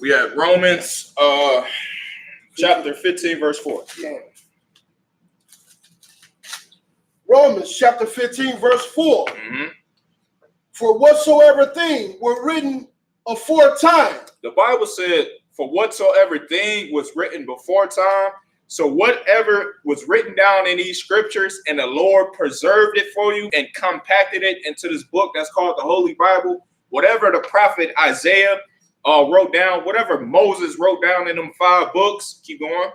We have Romans chapter 15, verse 4. Yeah. Romans chapter 15, verse 4. Mm-hmm. For whatsoever thing were written aforetime. The Bible said, for whatsoever thing was written before time. So whatever was written down in these scriptures and the Lord preserved it for you and compacted it into this book that's called the Holy Bible, whatever the prophet Isaiah wrote down, whatever Moses wrote down in them 5 books, keep going.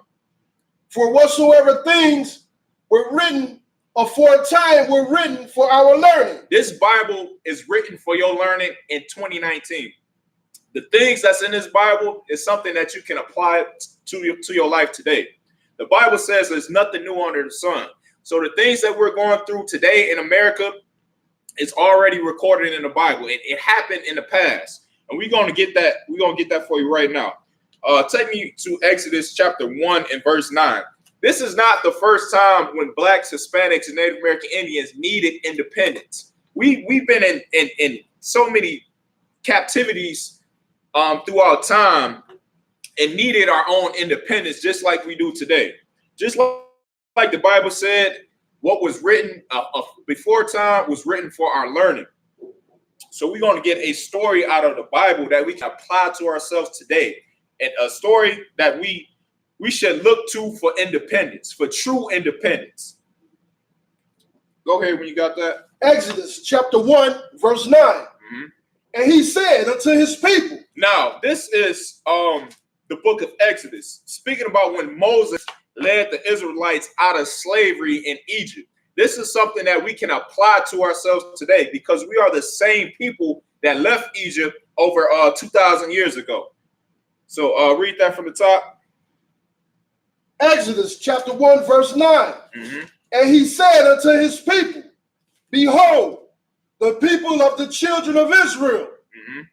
For whatsoever things were written aforetime were written for our learning. This Bible is written for your learning in 2019. The things that's in this Bible is something that you can apply to your life today. The Bible says there's nothing new under the sun. So the things that we're going through today in America is already recorded in the Bible. It happened in the past. And we're going to get that. We're going to get that for you right now. Take me to Exodus chapter 1 and verse 9. This is not the first time when Blacks, Hispanics, and Native American Indians needed independence. We've been in so many captivities throughout time and needed our own independence, just like we do today. Just like the Bible said, what was written before time was written for our learning. So we're going to get a story out of the Bible that we can apply to ourselves today, and a story that we should look to for independence, for true independence. Go ahead when you got that. Exodus chapter 1, verse 9. Mm-hmm. And he said unto his people. Now, this is the book of Exodus, speaking about when Moses led the Israelites out of slavery in Egypt. This is something that we can apply to ourselves today because we are the same people that left Egypt over 2,000 years ago. So read that from the top. Exodus chapter 1, verse 9. Mm-hmm. And he said unto his people, behold, the people of the children of Israel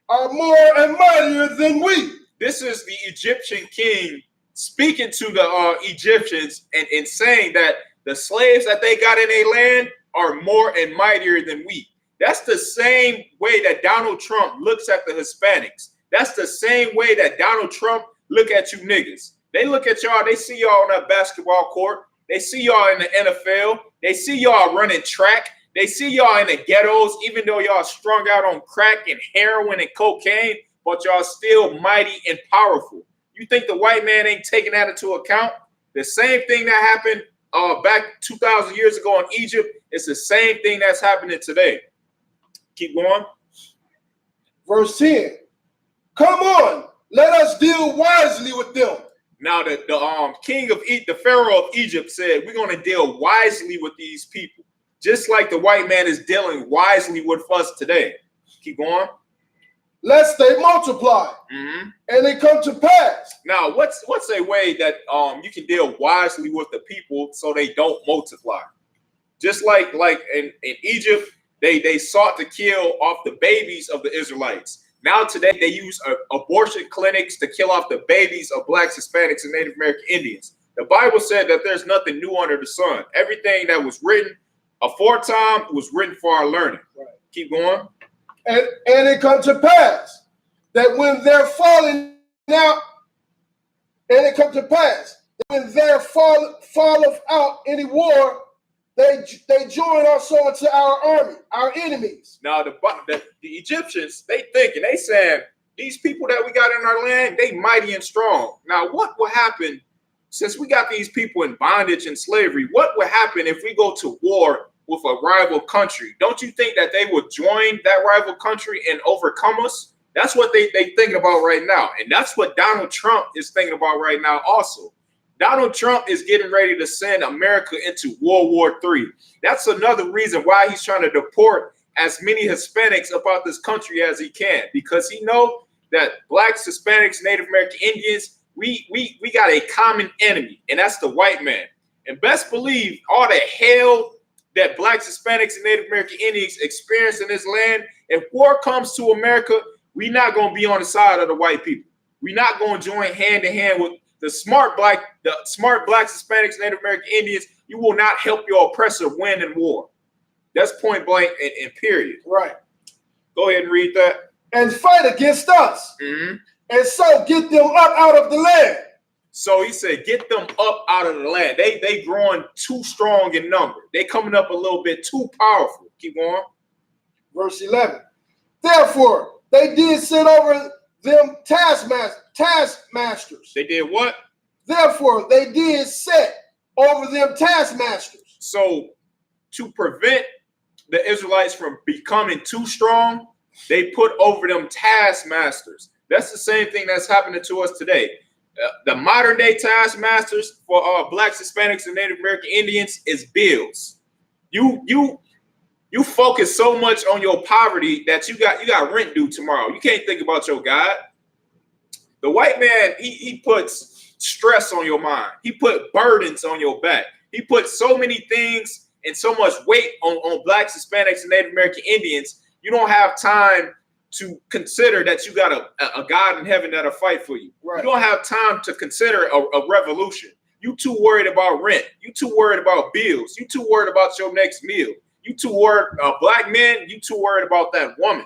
are more and mightier than we. This is the Egyptian king speaking to the Egyptians and saying that the slaves that they got in their land are more and mightier than we. That's the same way that Donald Trump looks at the Hispanics. That's the same way that Donald Trump look at you niggas. They look at y'all, they see y'all on that basketball court. They see y'all in the NFL. They see y'all running track. They see y'all in the ghettos, even though y'all strung out on crack and heroin and cocaine, but y'all still mighty and powerful. You think the white man ain't taking that into account? The same thing that happened back 2,000 years ago in Egypt, it's the same thing that's happening today. Keep going. Verse 10. Come on, let us deal wisely with them. Now the king of the Pharaoh of Egypt said, we're going to deal wisely with these people, just like the white man is dealing wisely with us today. Keep going. Lest they multiply, and they come to pass. Now, what's a way that you can deal wisely with the people so they don't multiply? Just like in Egypt, they sought to kill off the babies of the Israelites. Now today they use abortion clinics to kill off the babies of Blacks, Hispanics, and Native American Indians. The Bible said that there's nothing new under the sun. Everything that was written aforetime was written for our learning. Right. Keep going. And it comes to pass that when they're falling out, and it comes to pass that when there falleth out any war, they join also unto our army, our enemies. Now the Egyptians, they thinking, they saying, these people that we got in our land, they mighty and strong. Now what will happen since we got these people in bondage and slavery? What will happen if we go to war with a rival country? Don't you think that they would join that rival country and overcome us? That's what they thinking about right now. And that's what Donald Trump is thinking about right now also. Donald Trump is getting ready to send America into World War III. That's another reason why he's trying to deport as many Hispanics about this country as he can, because he knows that Blacks, Hispanics, Native American Indians, we got a common enemy, and that's the white man. And best believe all the hell that Blacks, Hispanics, and Native American Indians experience in this land, if war comes to America, we're not going to be on the side of the white people. We're not going to join hand in hand with the smart Blacks, Hispanics, Native American Indians. You will not help your oppressor win in war. That's point blank and period. Right. Go ahead and read that. And fight against us. and so get them up out of the land. So he said, get them up out of the land. They growing too strong in number. They coming up a little bit too powerful. Keep going. Verse 11. Therefore, they did set over them taskmasters. They did what? Therefore, they did set over them taskmasters. So to prevent the Israelites from becoming too strong, they put over them taskmasters. That's the same thing that's happening to us today. The modern day taskmasters for Blacks, Hispanics, and Native American Indians is bills. You focus so much on your poverty that you got rent due tomorrow. You can't think about your God. The white man, he puts stress on your mind. He put burdens on your back. He put so many things and so much weight on Blacks, Hispanics, and Native American Indians. You don't have time to consider that you got a God in heaven that'll fight for you. Right. You don't have time to consider a revolution. You too worried about rent. You too worried about bills. You too worried about your next meal. You too worried, black men, you too worried about that woman.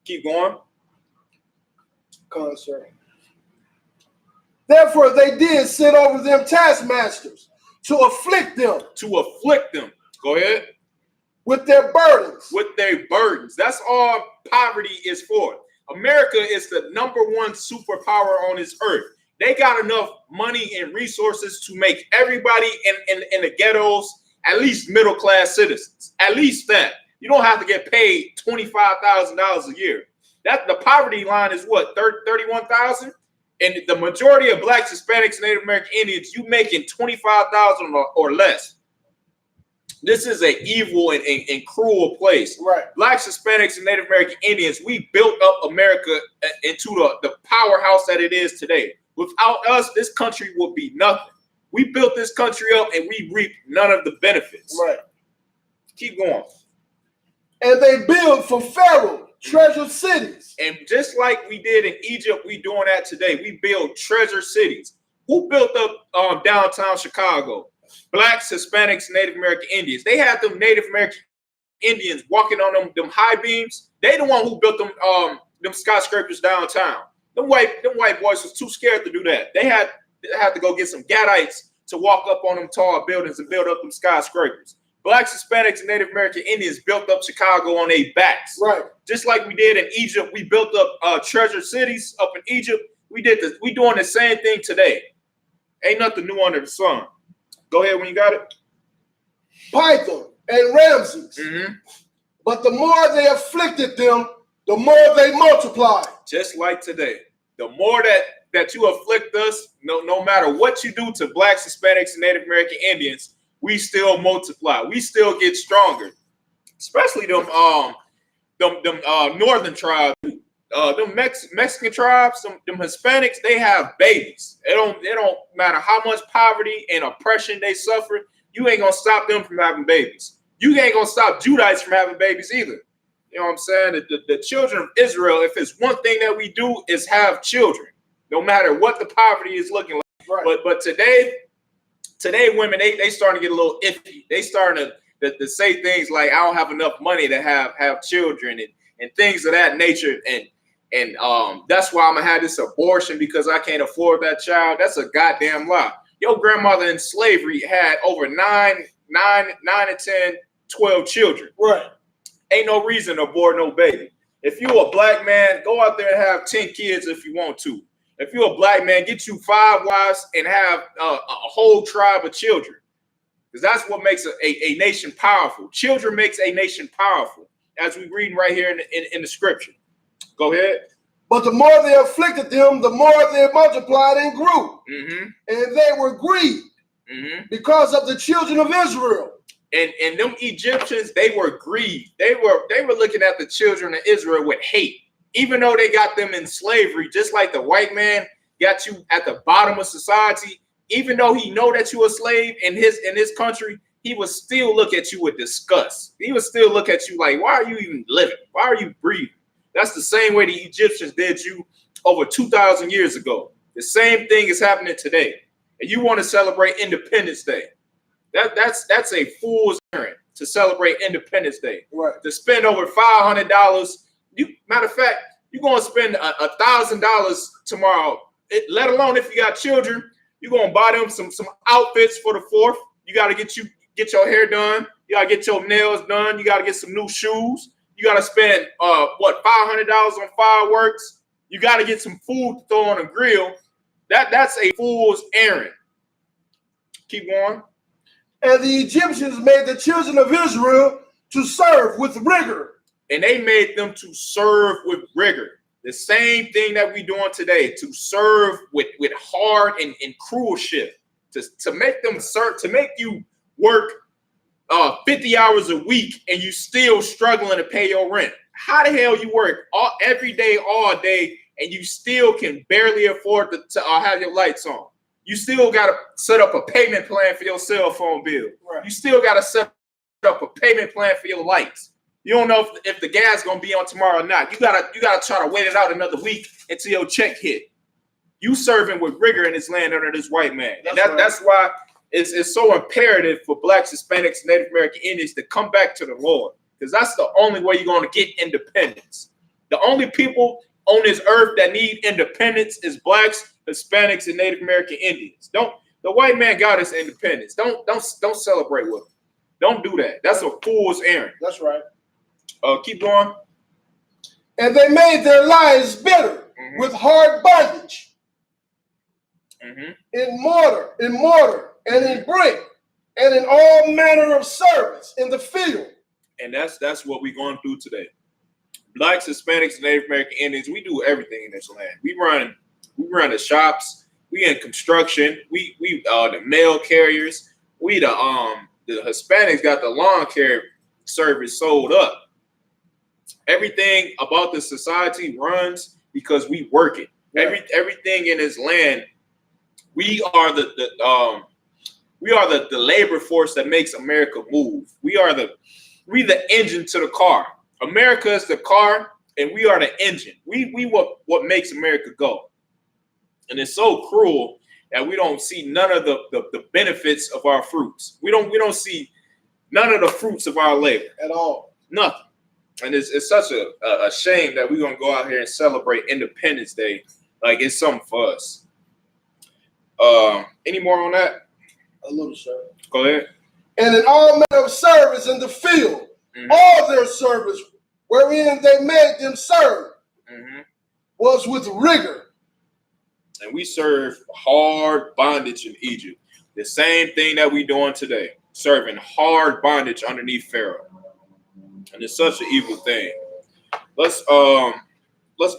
Keep going. Concern. Therefore, they did set over them taskmasters to afflict them. To afflict them. Go ahead. With their burdens. With their burdens. That's all poverty is for. America is the #1 superpower on this earth. They got enough money and resources to make everybody in the ghettos at least middle-class citizens. At least that. You don't have to get paid $25,000 a year. That the poverty line is what, 31,000? And the majority of Blacks, Hispanics, and Native American Indians, you making 25,000 or less. This is an evil and cruel place. Right. Blacks, Hispanics, and Native American Indians, we built up America into the powerhouse that it is today. Without us, this country would be nothing. We built this country up and we reap none of the benefits. Right. Keep going. And they build for Pharaoh treasure cities. And just like we did in Egypt, we doing that today. We build treasure cities. Who built up downtown Chicago? Blacks, Hispanics, Native American Indians. They had them Native American Indians walking on them high beams. They the one who built them skyscrapers downtown. Them white boys was too scared to do that. They had to go get some Gadites to walk up on them tall buildings and build up them skyscrapers. Blacks, Hispanics, and Native American Indians built up Chicago on their backs. Right. Just like we did in Egypt, we built up treasure cities up in Egypt. We doing the same thing today. Ain't nothing new under the sun. Go ahead when you got it. Python and Ramses. Mm-hmm. But the more they afflicted them, the more they multiplied. Just like today. The more that you afflict us, no matter what you do to Blacks, Hispanics, and Native American Indians, we still multiply. We still get stronger. Especially them northern tribes. Them Mexican tribes, them Hispanics, they have babies. It don't matter how much poverty and oppression they suffer. You ain't gonna stop them from having babies. You ain't gonna stop Judites from having babies either. You know what I'm saying? The children of Israel, if it's one thing that we do, is have children, no matter what the poverty is looking like. Right. But today women, they starting to get a little iffy. They starting to say things like, I don't have enough money to have children and things of that nature. And that's why I'm gonna have this abortion because I can't afford that child. That's a goddamn lie. Your grandmother in slavery had over 9 to 10, 12 children. Right. Ain't no reason to abort no baby. If you're a black man, go out there and have 10 kids if you want to. If you're a black man, get you 5 wives and have a whole tribe of children. Because that's what makes a nation powerful. Children makes a nation powerful, as we read right here in the scripture. Go ahead. But the more they afflicted them, the more they multiplied and grew. Mm-hmm. And they were grieved because of the children of Israel. And them Egyptians, they were grieved. They were looking at the children of Israel with hate. Even though they got them in slavery, just like the white man got you at the bottom of society, even though he know that you a slave in his country, he would still look at you with disgust. He would still look at you like, why are you even living? Why are you breathing? That's the same way the Egyptians did you over 2,000 years ago. The same thing is happening today. And you want to celebrate Independence Day. That's a fool's errand to celebrate Independence Day. Right. To spend over $500. Matter of fact, You're gonna spend $1,000 tomorrow. Let alone if you got children, you're gonna buy them some outfits for the 4th. You gotta get your hair done. You gotta get your nails done. You gotta get some new shoes. You gotta spend $500 on fireworks. You gotta get some food to throw on a grill. That's a fool's errand. Keep going. And the Egyptians made the children of Israel to serve with rigor. And they made them to serve with rigor. The same thing that we're doing today, to serve with hard and cruel shit. To make them serve, to make you work 50 hours a week and you still struggling to pay your rent. How the hell you work every day, all day, and you still can barely afford to have your lights on? You still got to set up a payment plan for your cell phone bill. Right. You still got to set up a payment plan for your lights. You don't know if the gas gonna be on tomorrow or not. You gotta try to wait it out another week until your check hit. You serving with rigor in this land under this white man. That's why it's so imperative for Blacks, Hispanics, Native American Indians to come back to the Lord. Because that's the only way you're gonna get independence. The only people on this earth that need independence is Blacks, Hispanics, and Native American Indians. The white man got us independence. Don't celebrate with them. Don't do that. That's a fool's errand. That's right. Keep going. And they made their lives bitter with hard bondage, in mortar, and in brick, and in all manner of service in the field. And that's what we're going through today. Blacks, Hispanics, and Native American Indians, we do everything in this land. We run the shops. We in construction. We the mail carriers. We the Hispanics got the lawn care service sold up. Everything about the society runs because we work it. Right. Everything in this land, we are the labor force that makes America move. We the engine to the car. America is the car, and we are the engine. We what makes America go. And it's so cruel that we don't see none of the benefits of our fruits. We don't see none of the fruits of our labor at all. Nothing. And it's such a shame that we're going to go out here and celebrate Independence Day like it's something for us. Any more on that? A little, sir. Go ahead. And in all manner of service in the field, all their service wherein they made them serve was with rigor. And we serve hard bondage in Egypt. The same thing that we're doing today, serving hard bondage underneath Pharaoh. And it's such an evil thing. Let's go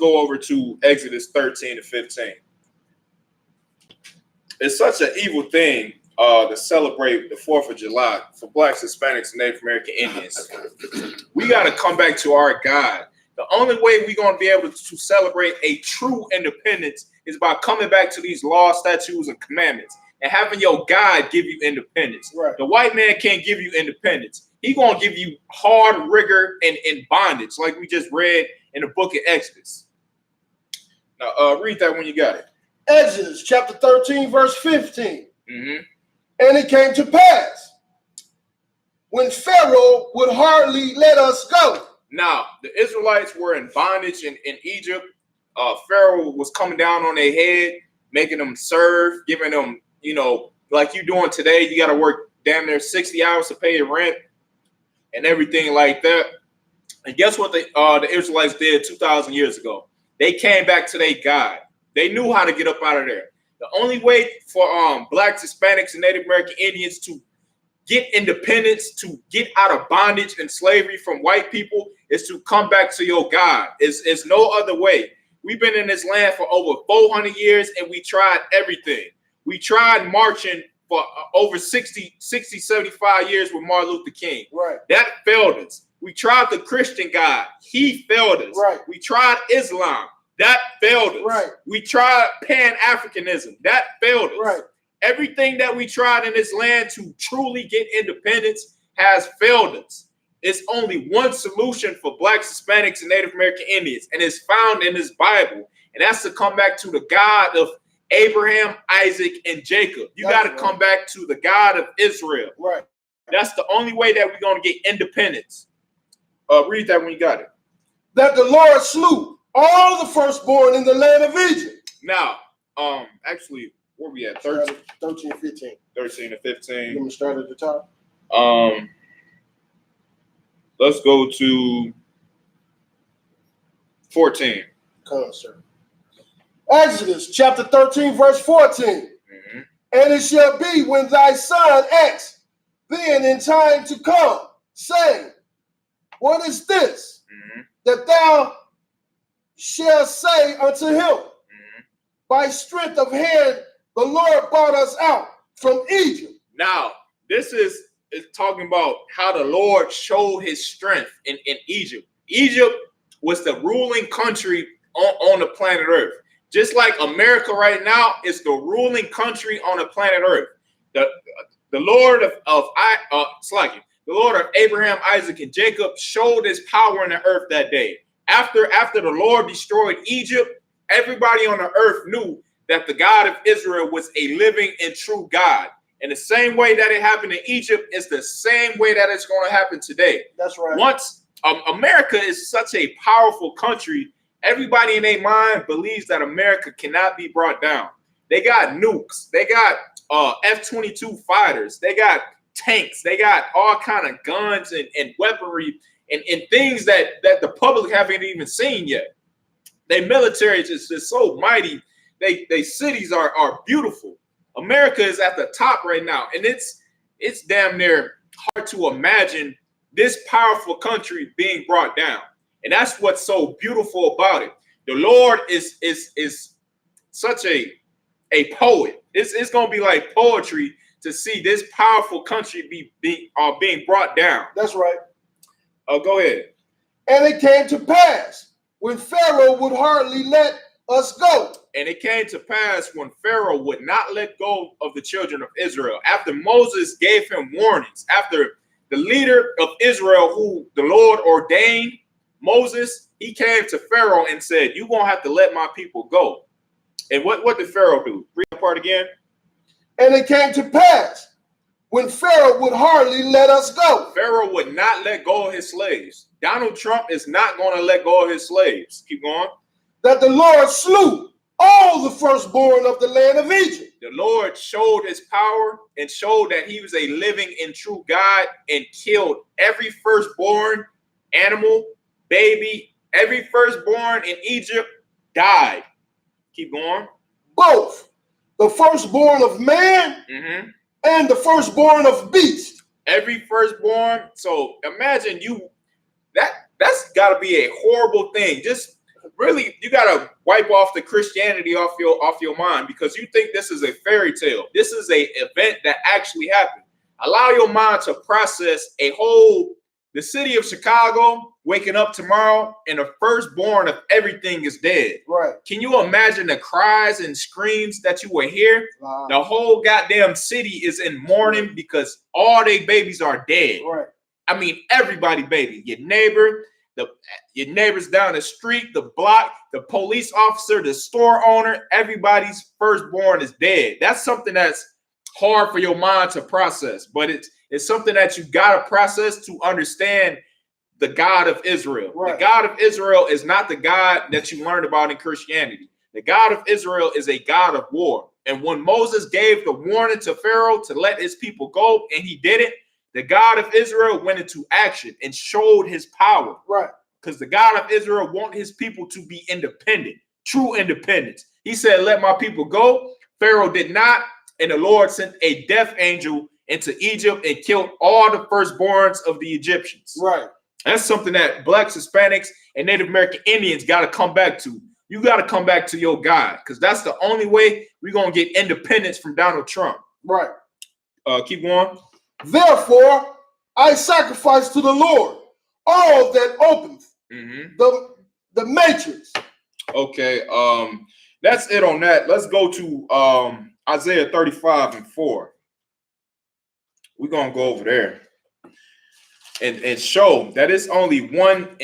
over to Exodus 13 to 15. It's such an evil thing to celebrate the 4th of July for Blacks, Hispanics, and Native American Indians. We got to come back to our God. The only way we're going to be able to celebrate a true independence is by coming back to these laws, statutes, and commandments and having your God give you independence. Right. The white man can't give you independence. He's going to give you hard rigor and bondage, like we just read in the book of Exodus. Now, read that when you got it. Exodus chapter 13, verse 15. And it came to pass, when Pharaoh would hardly let us go. Now, the Israelites were in bondage in Egypt. Pharaoh was coming down on their head, making them serve, giving them, like you doing today, you got to work damn near 60 hours to pay your rent and everything like that. And guess what the Israelites did 2,000 years ago? They came back to their God. They knew how to get up out of there. The only way for Blacks, Hispanics, and Native American Indians to get independence, to get out of bondage and slavery from white people is to come back to your God. It's no other way. We've been in this land for over 400 years, and we tried everything. We tried marching for over 60, 75 years with Martin Luther King. Right. That failed us. We tried the Christian God. He failed us. Right. We tried Islam. That failed us. Right. We tried Pan-Africanism. That failed us. Right. Everything that we tried in this land to truly get independence has failed us. It's only one solution for Blacks, Hispanics, and Native American Indians, and it's found in this Bible, and that's to come back to the God of Abraham, Isaac, and Jacob. You got to come back to the God of Israel. Right. That's the only way that we're going to get independence. Read that when you got it. That the Lord slew all the firstborn in the land of Egypt. Now, actually, where we at? 13 and 15. 13 and 15. Let me start at the top. Let's go to 14. Come on, sir. Exodus chapter 13, verse 14. Mm-hmm. And it shall be when thy son asks, then in time to come, saying, what is this? Mm-hmm. That thou shalt say unto him, Mm-hmm. by strength of hand, the Lord brought us out from Egypt. Now, this is talking about how the Lord showed his strength in Egypt. Egypt was the ruling country on the planet Earth. Just like America right now is the ruling country on the planet Earth. The Lord the Lord of Abraham, Isaac, and Jacob showed his power in the earth that day. After the Lord destroyed Egypt, everybody on the earth knew that the God of Israel was a living and true God. And the same way that it happened in Egypt is the same way that it's going to happen today. That's right. Once America is such a powerful country, everybody in their mind believes that America cannot be brought down. They got nukes. They got F-22 fighters. They got tanks. They got all kind of guns and weaponry and things that the public haven't even seen yet. Their military is just so mighty. They cities are beautiful. America is at the top right now, and it's damn near hard to imagine this powerful country being brought down. And that's what's so beautiful about it. The Lord is such a poet. It's gonna be like poetry to see this powerful country being brought down. That's right. Oh, go ahead. And it came to pass when Pharaoh would hardly let us go. And it came to pass when Pharaoh would not let go of the children of Israel. After Moses gave him warnings, after the leader of Israel, who the Lord ordained, Moses, he came to Pharaoh and said, you're going to have to let my people go. And what did Pharaoh do? Read that part again. And it came to pass when Pharaoh would hardly let us go. Pharaoh would not let go of his slaves. Donald Trump is not going to let go of his slaves. Keep going. That the Lord slew all the firstborn of the land of Egypt. The Lord showed his power and showed that he was a living and true God and killed every firstborn animal, baby, every firstborn in Egypt died. Keep going. Both the firstborn of man and the firstborn of beast. Every firstborn. So imagine that's got to be a horrible thing. Just really, you got to wipe off the Christianity off your mind, because you think this is a fairy tale. This is a event that actually happened. Allow your mind to process the city of Chicago waking up tomorrow and the firstborn of everything is dead. Right. Can you imagine the cries and screams that you will hear? Wow. The whole goddamn city is in mourning because all their babies are dead. Right. I mean, everybody, baby, your neighbor, your neighbors down the street, the block, the police officer, the store owner, everybody's firstborn is dead. That's something that's hard for your mind to process, but it's something that you got to process to understand the God of Israel. Right. The God of Israel is not the God that you learned about in Christianity. The God of Israel is a God of war. And when Moses gave the warning to Pharaoh to let his people go, and he did it, the God of Israel went into action and showed his power. Right. Because the God of Israel wants his people to be independent, true independence. He said, let my people go. Pharaoh did not. And the Lord sent a death angel into Egypt and killed all the firstborns of the Egyptians. Right. That's something that Blacks, Hispanics, and Native American Indians got to come back to. You got to come back to your God, because that's the only way we're going to get independence from Donald Trump. Right. Keep going. Therefore, I sacrifice to the Lord all that opens the matrix. Okay. That's it on that. Let's go to Isaiah 35:4. We're going to go over there and show that it's only one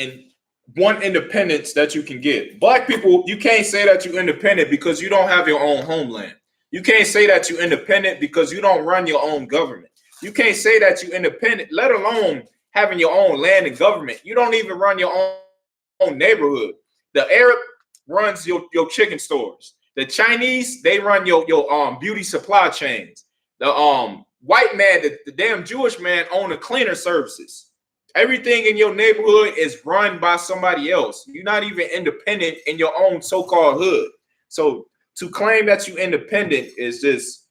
independence that you can get. Black people, you can't say that you're independent because you don't have your own homeland. You can't say that you're independent because you don't run your own government. You can't say that you're independent, let alone having your own land and government. You don't even run your own neighborhood. The Arab runs your chicken stores. The Chinese, they run your beauty supply chains. The white man, the damn Jewish man own the cleaner services. Everything in your neighborhood is run by somebody else. You're not even independent in your own so-called hood. So to claim that you're independent is just,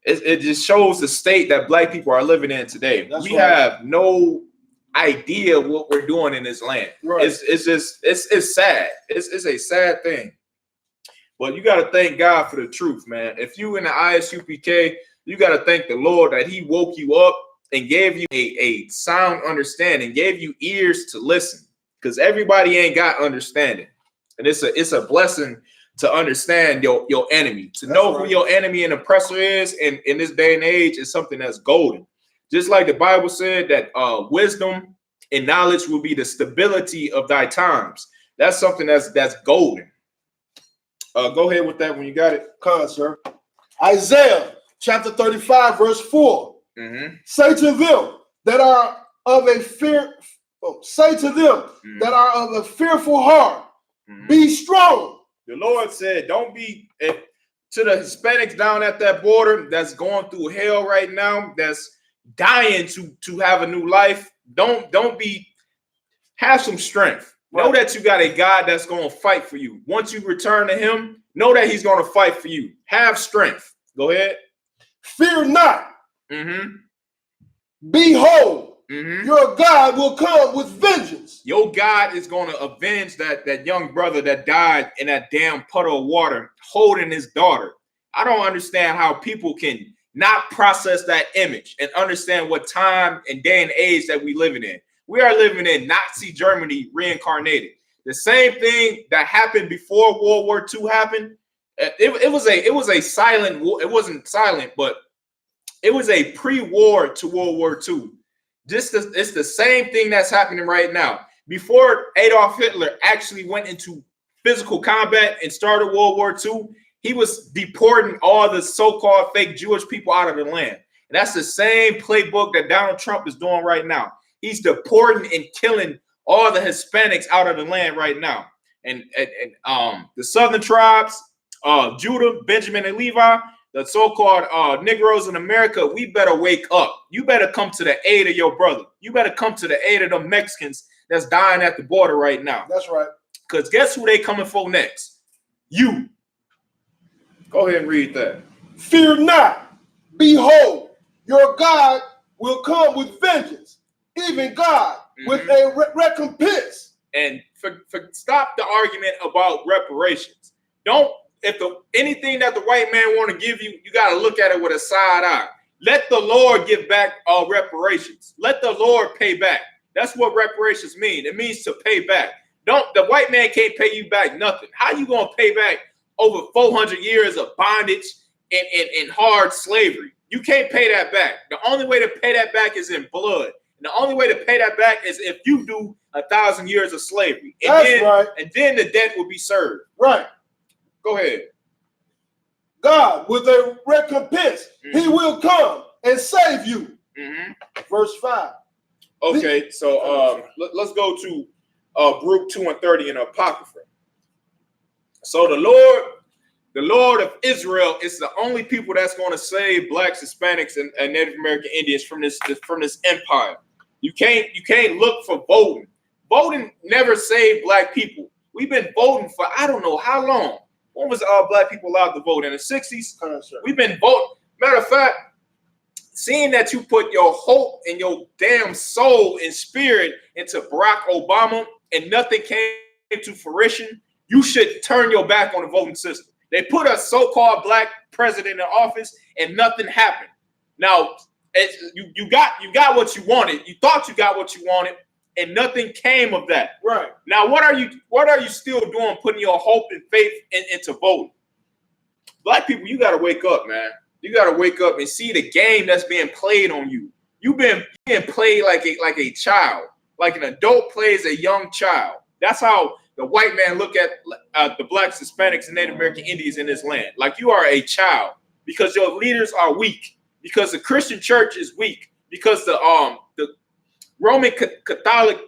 it just shows the state that black people are living in today. That's we right. have no idea what we're doing in this land. Right. It's just it's sad. It's a sad thing. But you got to thank God for the truth, man. If you in the I.S.U.P.K, you got to thank the Lord that he woke you up and gave you a sound understanding, gave you ears to listen, because everybody ain't got understanding. And it's a blessing to understand your enemy, to know who your enemy and oppressor is. And in this day and age, is something that's golden. Just like the Bible said that wisdom and knowledge will be the stability of thy times. That's something that's golden. Go ahead with that when you got it. Come on, sir. Isaiah chapter 35, verse 4. Say to them that are of a fearful heart, be strong. The Lord said, don't be to the Hispanics down at that border that's going through hell right now, that's dying to have a new life. Don't be, have some strength. Know that you got a God that's going to fight for you. Once you return to him, know that he's going to fight for you. Have strength. Go ahead. Fear not. Behold, your God will come with vengeance. Your God is going to avenge that young brother that died in that damn puddle of water holding his daughter. I don't understand how people can not process that image and understand what time and day and age that we living in. We are living in Nazi Germany reincarnated. The same thing that happened before World War II happened. It was a silent war. It wasn't silent, but it was a pre-war to World War II. It's the same thing that's happening right now. Before Adolf Hitler actually went into physical combat and started World War II, he was deporting all the so-called fake Jewish people out of the land. And that's the same playbook that Donald Trump is doing right now. He's deporting and killing all the Hispanics out of the land right now. And the southern tribes, Judah, Benjamin, and Levi, the so-called Negroes in America, we better wake up. You better come to the aid of your brother. You better come to the aid of the Mexicans that's dying at the border right now. That's right. Because guess who they coming for next? You. Go ahead and read that. Fear not. Behold, your God will come with vengeance. Even God with a recompense. And stop the argument about reparations. Anything that the white man want to give you, you got to look at it with a side eye. Let the Lord give back reparations. Let the Lord pay back. That's what reparations mean. It means to pay back. The white man can't pay you back nothing. How you gonna pay back over 400 years of bondage and hard slavery? You can't pay that back. The only way to pay that back is in blood. And the only way to pay that back is if you do 1,000 years of slavery. And then the debt will be served. Right. Go ahead. God with a recompense. He will come and save you. Verse 5. Okay, so let's go to Baruch 2 and 30 in Apocrypha. So the Lord of Israel is the only people that's going to save blacks, Hispanics, and Native American Indians from this empire. You can't look for voting. Voting never saved black people. We've been voting for I don't know how long. When was all black people allowed to vote? In the 60s? We've been voting. Matter of fact, seeing that you put your hope and your damn soul and spirit into Barack Obama and nothing came to fruition, you should turn your back on the voting system. They put a so-called black president in office and nothing happened. Now, you got what you wanted. You thought you got what you wanted, and nothing came of that. Right. Now, what are you still doing, putting your hope and faith into voting? Black people, you got to wake up, man. You got to wake up and see the game that's being played on you. You've been played like a child, like an adult plays a young child. That's how the white man look at the blacks, Hispanics, and Native American Indians in this land. Like you are a child because your leaders are weak, because the Christian church is weak, because the Roman Catholic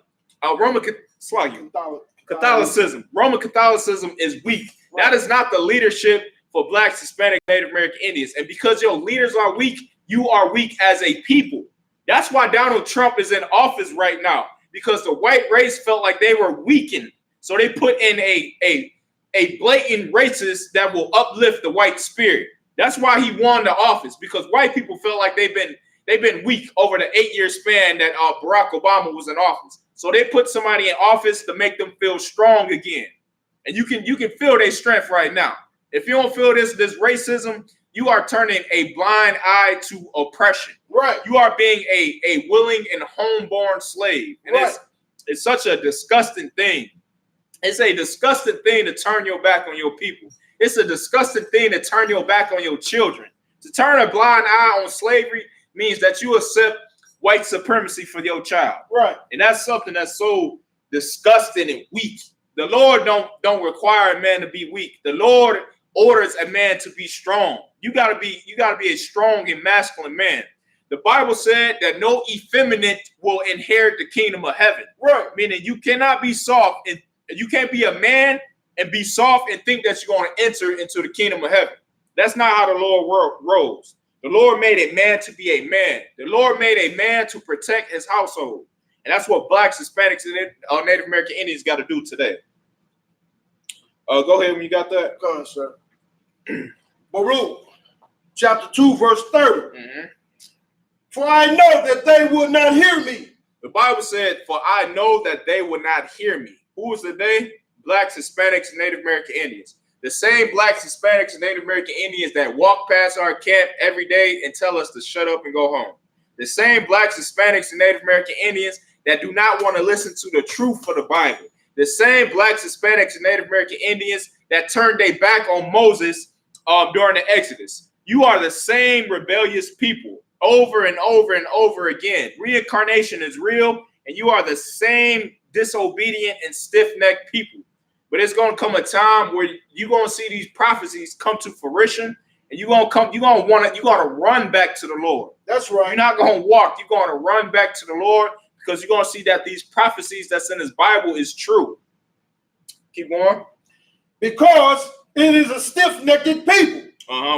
Catholicism. Roman Catholicism is weak. Right. That is not the leadership for Blacks, Hispanic, Native American Indians. And because your leaders are weak, you are weak as a people. That's why Donald Trump is in office right now, because the white race felt like they were weakened. So they put in a blatant racist that will uplift the white spirit. That's why he won the office, because white people felt like they've been weak over the 8-year span that Barack Obama was in office. So they put somebody in office to make them feel strong again. And you can feel their strength right now. If you don't feel this racism, you are turning a blind eye to oppression. Right. You are being a willing and homeborn slave. And right. It's such a disgusting thing. It's a disgusting thing to turn your back on your people. It's a disgusting thing to turn your back on your children. To turn a blind eye on slavery means that you accept white supremacy for your child. Right. And that's something that's so disgusting and weak. The Lord don't require a man to be weak. The Lord orders a man to be strong. You gotta be a strong and masculine man. The Bible said that no effeminate will inherit the kingdom of heaven. Right. Meaning you cannot be soft, and you can't be a man and be soft and think that you're going to enter into the kingdom of heaven. That's not how the Lord rolls. The Lord made a man to be a man. The Lord made a man to protect his household. And that's what Blacks, Hispanics, and Native American Indians got to do today. Go ahead when you got that. Go on, sir. Baruch, chapter 2, verse 30. Mm-hmm. For I know that they will not hear me. The Bible said, for I know that they will not hear me. Who is the they? Blacks, Hispanics, and Native American Indians. The same Blacks, Hispanics, and Native American Indians that walk past our camp every day and tell us to shut up and go home. The same Blacks, Hispanics, and Native American Indians that do not want to listen to the truth for the Bible. The same Blacks, Hispanics, and Native American Indians that turned their back on Moses during the Exodus. You are the same rebellious people over and over and over again. Reincarnation is real, and you are the same disobedient and stiff-necked people. But it's going to come a time where you're going to see these prophecies come to fruition, and you're going to run back to the Lord. That's right. You're not going to walk. You're going to run back to the Lord, because you're going to see that these prophecies that's in his Bible is true. Keep going. Because it is a stiff-necked people.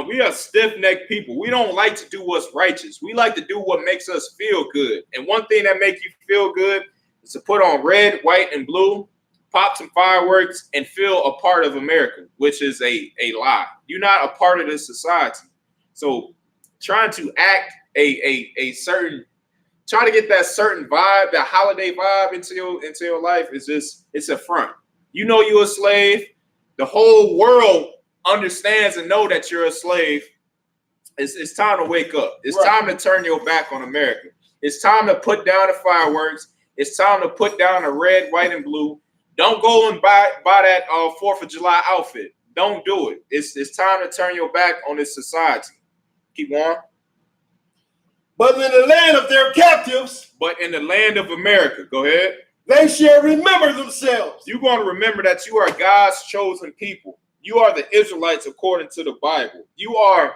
We are stiff-necked people. We don't like to do what's righteous. We like to do what makes us feel good. And one thing that makes you feel good is to put on red, white, and blue, pop some fireworks, and feel a part of America, which is a lie. You're not a part of this society. So trying to act try to get that certain vibe, that holiday vibe into your life it's a front. You know you're a slave. The whole world understands and know that you're a slave. It's time to wake up. It's time to turn your back on America. It's time to put down the fireworks. It's time to put down the red, white, and blue. Don't go and buy that 4th of July outfit. Don't do it. It's time to turn your back on this society. Keep going. But in the land of their captives. But in the land of America. Go ahead. They shall remember themselves. You're going to remember that you are God's chosen people. You are the Israelites according to the Bible. You are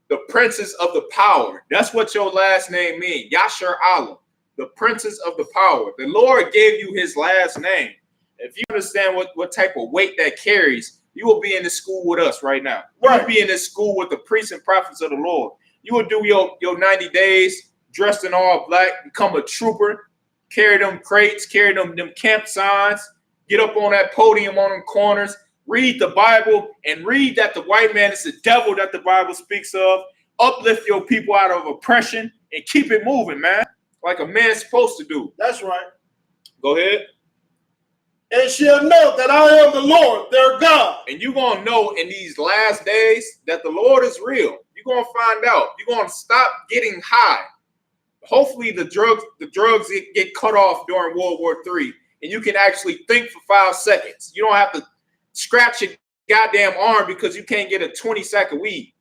the princes of the power. That's what your last name means. YAHANNA, the princes of the power. The Lord gave you his last name. If you understand what type of weight that carries, you will be in this school with us right now. You will be in this school with the priests and prophets of the Lord. You will do your 90 days dressed in all black, become a trooper, carry them crates, carry them camp signs, get up on that podium on them corners, read the Bible, and read that the white man is the devil that the Bible speaks of. Uplift your people out of oppression and keep it moving, man, like a man's supposed to do. That's right. Go ahead. And shall know that I am the Lord, their God. And you're going to know in these last days that the Lord is real. You're going to find out. You're going to stop getting high. Hopefully the drugs get cut off during World War III, and you can actually think for 5 seconds. You don't have to scratch your goddamn arm because you can't get a 20-sack of weed.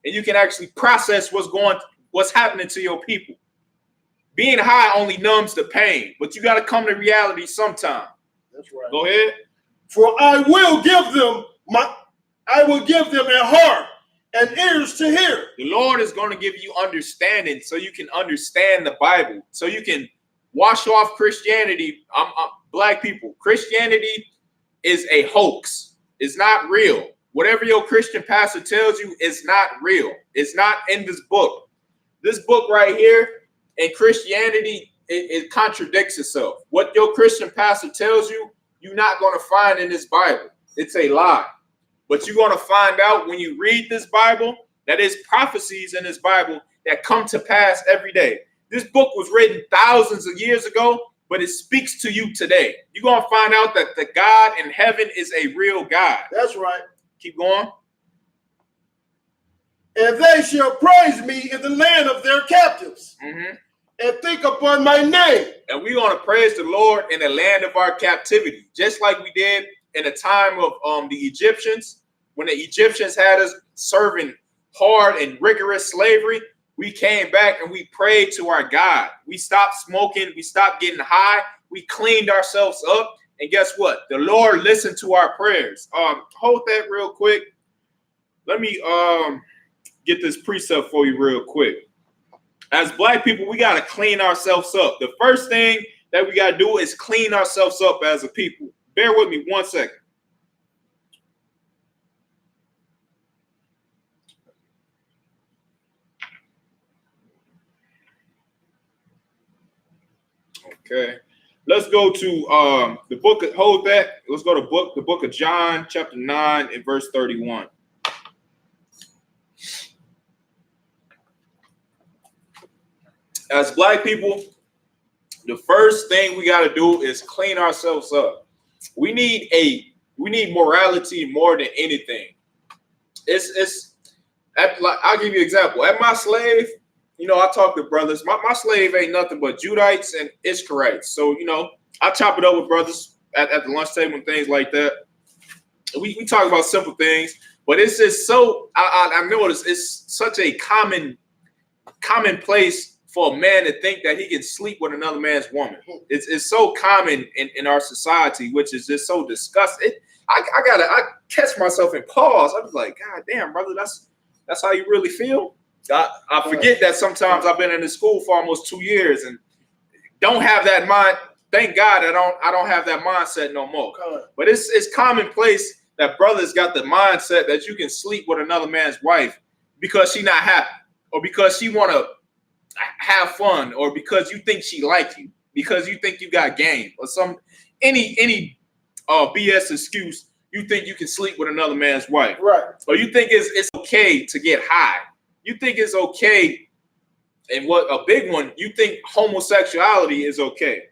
And you can actually process what's happening to your people. Being high only numbs the pain, but you got to come to reality sometime. That's right. Go ahead. For I will give them a heart and ears to hear. The Lord is going to give you understanding so you can understand the Bible, so you can wash off Christianity. black people, Christianity is a hoax. It's not real. Whatever your Christian pastor tells you is not real. It's not in this book. This book right here in Christianity, it contradicts itself. What your Christian pastor tells you, you're not going to find in this Bible. It's a lie. But you're going to find out when you read this Bible that there's prophecies in this Bible that come to pass every day. This book was written thousands of years ago, but it speaks to you today. You're going to find out that the God in heaven is a real God. That's right. Keep going. And they shall praise me in the land of their captives, and think upon my name. And we're going to praise the Lord in the land of our captivity, just like we did in the time of the Egyptians. When the Egyptians had us serving hard and rigorous slavery, we came back and we prayed to our God. We stopped smoking. We stopped getting high. We cleaned ourselves up. And guess what? The Lord listened to our prayers. Hold that real quick. Let me get this precept for you real quick. As black people, we got to clean ourselves up. The first thing that we got to do is clean ourselves up as a people. Bear with me 1 second. Okay. Let's go to the book of, hold that. Let's go to the book of John, chapter 9 and verse 31. As black people, the first thing we got to do is clean ourselves up. We need morality more than anything. I'll give you an example. At my slave, you know, I talk to brothers. My slave ain't nothing but Judites and Ishkarites. So, you know, I chop it up with brothers at the lunch table and things like that. We talk about simple things, but it's just so, I notice it's such a commonplace for a man to think that he can sleep with another man's woman. It's so common in our society, which is just so disgusting. I catch myself and pause. I was like, God damn, brother, that's how you really feel? I forget that sometimes I've been in the school for almost 2 years and don't have that mind. Thank God I don't have that mindset no more. But it's commonplace that brothers got the mindset that you can sleep with another man's wife because she not happy, or because she want to have fun, or because you think she like you, because you think you got game, or any BS excuse. You think you can sleep with another man's wife, Right? or you think it's okay to get high. You think it's okay, and what a big one, you think homosexuality is okay.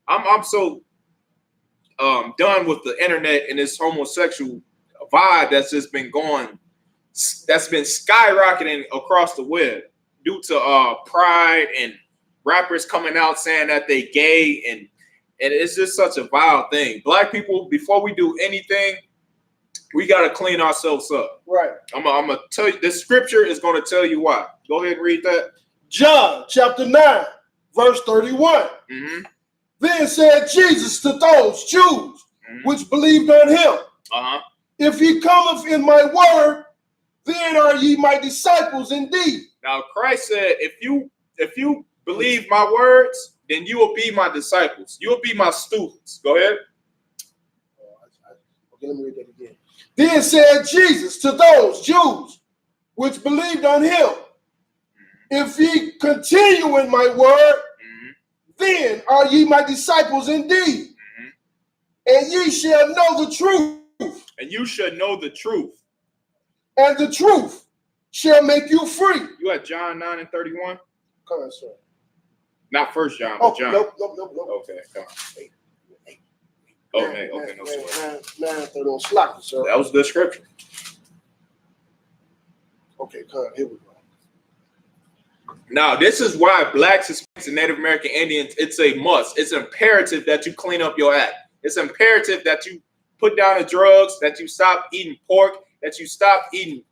I'm so done with the internet and this homosexual vibe that's just been going, that's been skyrocketing across the web due to pride and rappers coming out saying that they gay, and it's just such a vile thing. Black people, before we do anything, we got to clean ourselves up. Right. I'm gonna tell you, this scripture is going to tell you why. Go ahead and read that. John chapter 9, verse 31. Then said Jesus to those Jews which believed on him, if he cometh in my word, then are ye my disciples indeed. Now Christ said, if you believe my words, then you will be my disciples. You will be my students. Go ahead. Okay, let me read that again. Then said Jesus to those Jews which believed on him, if ye continue in my word, then are ye my disciples indeed. And ye shall know the truth. And you should know the truth. And the truth shall make you free. You at John 9 and 31? Come on, sir. Not First John, but John. Nope. Okay, come on. Okay, no sweat. 9:31 slack, sir. That was the scripture. Okay, come on, here we go. Now, this is why blacks, Hispanics, and Native American Indians, it's a must. It's imperative that you clean up your act. It's imperative that you put down the drugs, that you stop eating pork, that you stop eating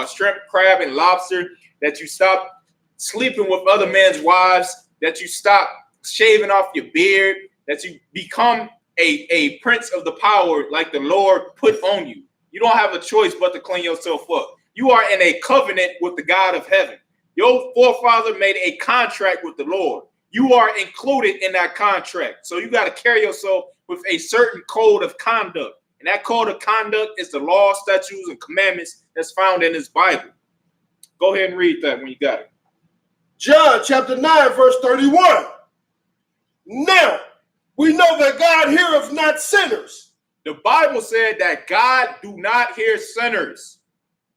shrimp, crab, and lobster, that you stop sleeping with other men's wives, that you stop shaving off your beard, that you become a prince of the power like the Lord put on you. You don't have a choice but to clean yourself up. You are in a covenant with the God of heaven. Your forefather made a contract with the Lord. You are included in that contract. So you got to carry yourself with a certain code of conduct. And that code of conduct is the law, statutes, and commandments that's found in his Bible. Go ahead and read that when you got it. John chapter 9, verse 31. Now, we know that God heareth not sinners. The Bible said that God do not hear sinners.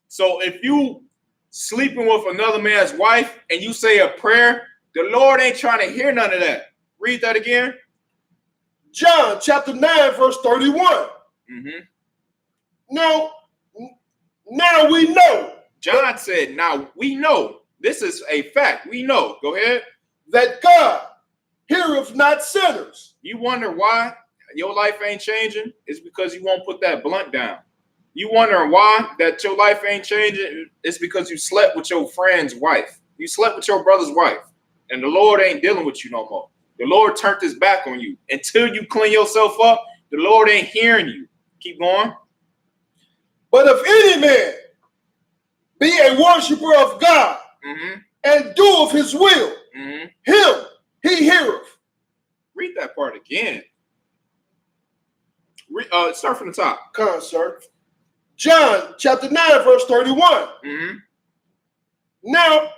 So if you sleeping with another man's wife and you say a prayer, the Lord ain't trying to hear none of that. Read that again. John chapter 9, verse 31. Mm-hmm. Now we know. John said, now we know. This is a fact. We know. Go ahead. That God heareth not sinners. You wonder why your life ain't changing? It's because you won't put that blunt down. You wondering why that your life ain't changing? It's because you slept with your friend's wife. You slept with your brother's wife. And the Lord ain't dealing with you no more. The Lord turned his back on you. Until you clean yourself up, the Lord ain't hearing you. Keep going. But if any man be a worshiper of God, and doeth his will, him he heareth. Read that part again. Start from the top. Concert. John chapter 9, verse 31. Now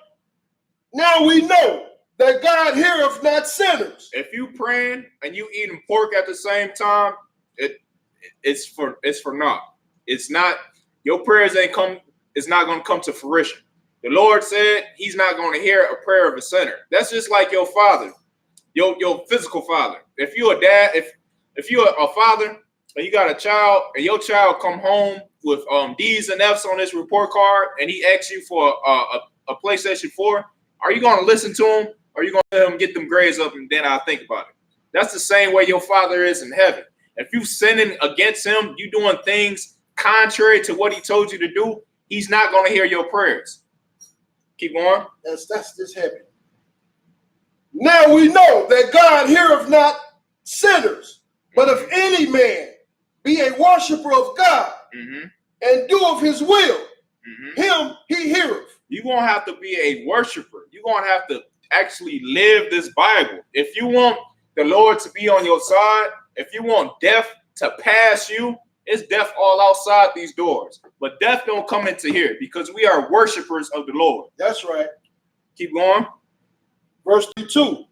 we know that God heareth not sinners. If you praying and you eating pork at the same time, it's for naught. It's not, your prayers it's not going to come to fruition. The Lord said he's not going to hear a prayer of a sinner. That's just like your father, your physical father. If you're a dad, if you're a father and you got a child and your child come home with D's and F's on his report card and he asks you for a PlayStation 4, are you going to listen to him? Or are you going to let him get them grades up and then I'll think about it? That's the same way your father is in heaven. If you sinning against him, you doing things contrary to what he told you to do, he's not going to hear your prayers. Keep going. That's just heavy. Now we know that God heareth not sinners, but if any man be a worshiper of God and doeth his will, him he heareth. You're going to have to be a worshiper. You're going to have to actually live this Bible. If you want the Lord to be on your side, if you want death to pass you, it's death all outside these doors. But death don't come into here because we are worshipers of the Lord. That's right. Keep going. Verse 32.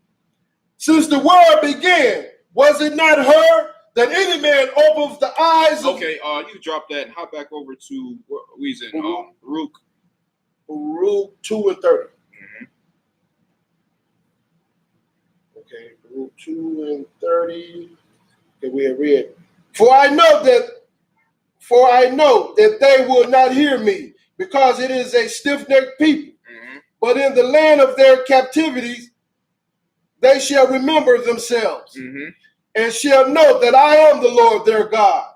Since the world began, was it not heard that any man opens the eyes of... Okay, you drop that and hop back over to, where we in, Baruch. Baruch 2 and 30. Okay, Baruch 2 and 30. Okay, we have read. For I know that they will not hear me, because it is a stiff-necked people. But in the land of their captivities, they shall remember themselves, and shall know that I am the Lord their God.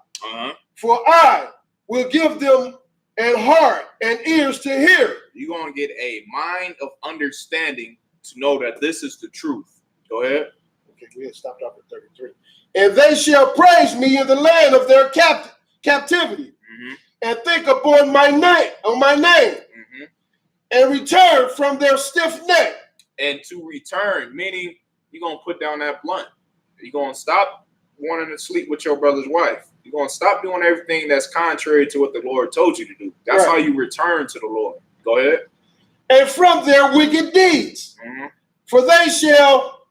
For I will give them an heart and ears to hear. You're going to get a mind of understanding to know that this is the truth. Go ahead. Okay, we had stopped off at 33. And they shall praise me in the land of their captivity, and think upon my name, and return from their stiff neck. And to return, meaning you're going to put down that blunt. You're going to stop wanting to sleep with your brother's wife. You're going to stop doing everything that's contrary to what the Lord told you to do. That's how you return to the Lord. Go ahead. And from their wicked deeds, for they shall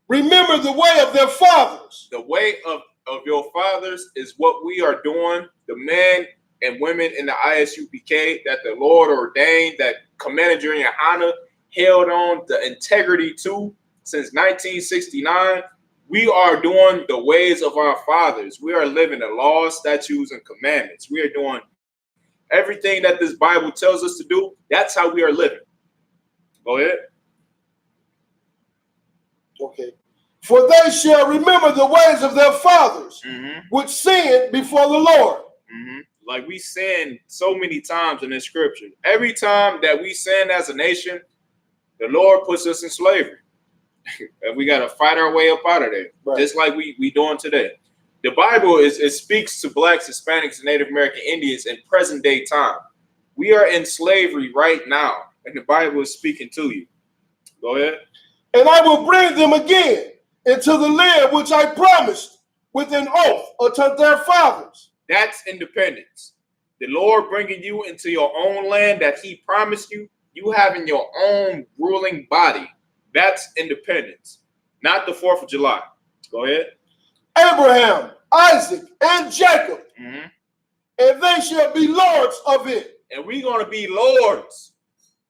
remember the way of their fathers. The way of your fathers is what we are doing. The men and women in the I.S.U.P.K. that the Lord ordained, that Commander YAHANNA held on the integrity to since 1969. We are doing the ways of our fathers. We are living the laws, statutes, and commandments. We are doing everything that this Bible tells us to do. That's how we are living. Go ahead. Okay. For they shall remember the ways of their fathers, which sinned before the Lord. Like we sin so many times in this scripture. Every time that we sin as a nation, the Lord puts us in slavery. And we got to fight our way up out of there, just like we doing today. The Bible it speaks to Blacks, Hispanics, and Native American Indians in present day time. We are in slavery right now, and the Bible is speaking to you. Go ahead. And I will bring them again into the land which I promised with an oath unto their fathers. That's independence. The Lord bringing you into your own land that he promised you, you having your own ruling body. That's independence, not the 4th of July. Go ahead. Abraham, Isaac, and Jacob, Mm-hmm. and they shall be lords of it. And we're going to be lords.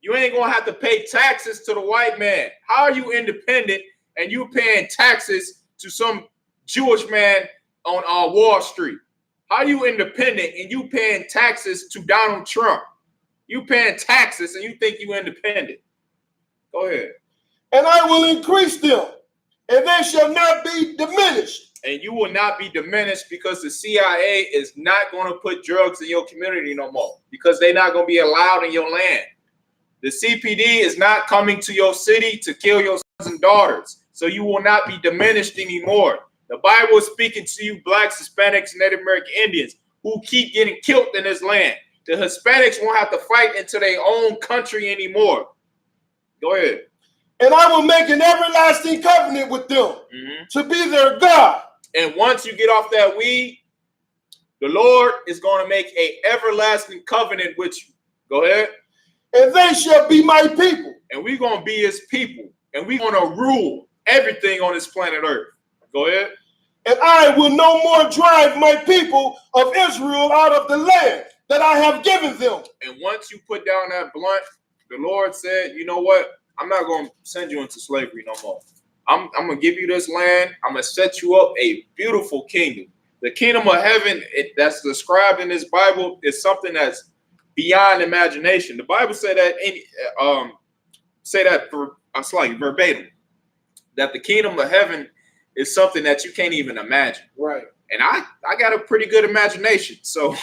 You ain't going to have to pay taxes to the white man. How are you independent and you paying taxes to some Jewish man on Wall Street? How are you independent and you paying taxes to Donald Trump? You paying taxes and you think you independent. Go ahead. And I will increase them, and they shall not be diminished. And you will not be diminished because the CIA is not going to put drugs in your community no more because they're not going to be allowed in your land. The CPD is not coming to your city to kill your sons and daughters. So you will not be diminished anymore. The Bible is speaking to you blacks, Hispanics, Native American Indians who keep getting killed in this land. The Hispanics won't have to fight into their own country anymore. Go ahead. And I will make an everlasting covenant with them to be their God. And once you get off that weed, the Lord is going to make an everlasting covenant with you. Go ahead. And they shall be my people. And we're going to be his people. And we're going to rule everything on this planet Earth. Go ahead. And I will no more drive my people of Israel out of the land that I have given them. And once you put down that blunt, the Lord said, you know what? I'm not going to send you into slavery no more. I'm going to give you this land. I'm going to set you up a beautiful kingdom. The kingdom of heaven that's described in this Bible is something that's beyond imagination. The Bible said that it's like verbatim, that the kingdom of heaven is something that you can't even imagine. Right. And I got a pretty good imagination. So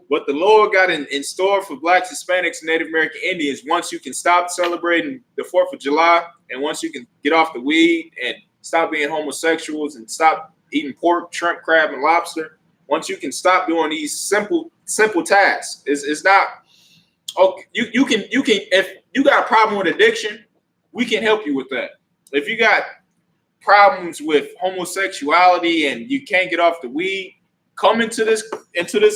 what the Lord got in store for blacks, Hispanics, and Native American Indians, once you can stop celebrating the 4th of July, and once you can get off the weed and stop being homosexuals and stop eating pork, shrimp, crab, and lobster, once you can stop doing these simple tasks, it's not okay. You can if you got a problem with addiction, we can help you with that. If you got problems with homosexuality and you can't get off the weed, come into this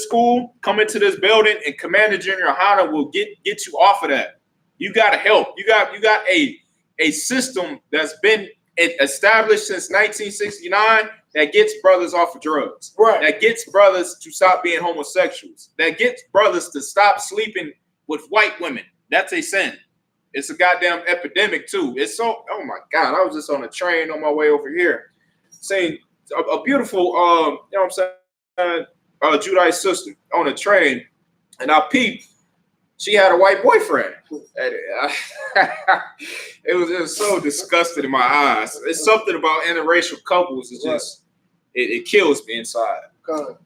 school, come into this building, and Commander General YAHANNA will get you off of that. You got to help. You got a system that's been established since 1969 that gets brothers off of drugs. Right. That gets brothers to stop being homosexuals. That gets brothers to stop sleeping with white women. That's a sin. It's a goddamn epidemic too. It's so, oh my God, I was just on a train on my way over here, seeing a beautiful, you know what I'm saying, Judite sister on a train, and I peeped. She had a white boyfriend. It was so disgusting in my eyes. It's something about interracial couples. It's just it kills me inside. Go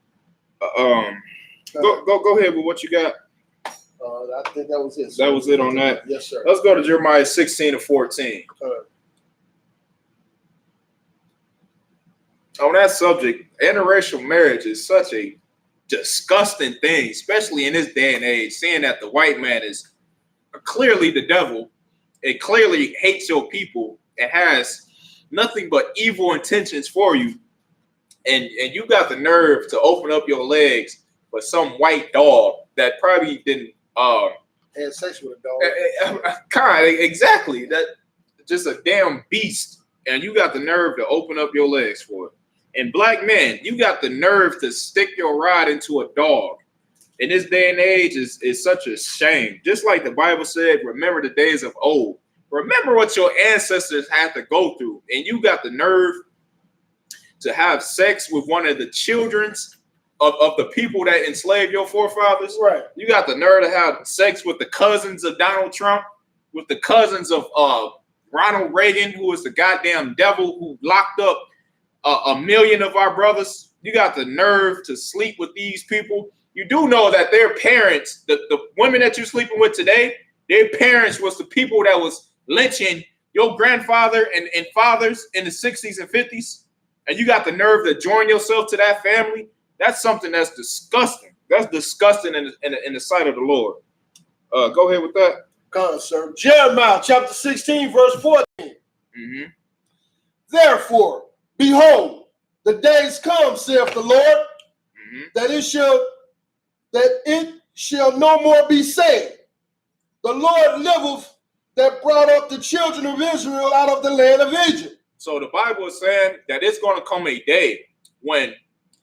ahead with what you got. I think that was it. That was it on that. Yes, sir. Let's go to Jeremiah 16 and 14. On that subject, interracial marriage is such a disgusting thing, especially in this day and age, seeing that the white man is clearly the devil. It clearly hates your people. It has nothing but evil intentions for you. And you got the nerve to open up your legs for some white dog that probably didn't had sex with a dog. Exactly. That just a damn beast. And you got the nerve to open up your legs for it. And black men, you got the nerve to stick your rod into a dog. In this day and age is such a shame. Just like the Bible said, remember the days of old. Remember what your ancestors had to go through. And you got the nerve to have sex with one of the children's of the people that enslaved your forefathers. Right. You got the nerve to have sex with the cousins of Donald Trump, with the cousins of Ronald Reagan, who is the goddamn devil who locked up a million of our brothers. You got the nerve to sleep with these people. You do know that their parents, the women that you're sleeping with today, their parents was the people that was lynching your grandfather and fathers in the 60s and 50s. And you got the nerve to join yourself to that family. That's something that's disgusting. That's disgusting in the sight of the Lord. Go ahead with that. Come on, sir. Jeremiah chapter 16, verse 14. Mm-hmm. Therefore, behold, the days come, saith the Lord, that it shall no more be said, the Lord liveth that brought up the children of Israel out of the land of Egypt. So the Bible is saying that it's going to come a day when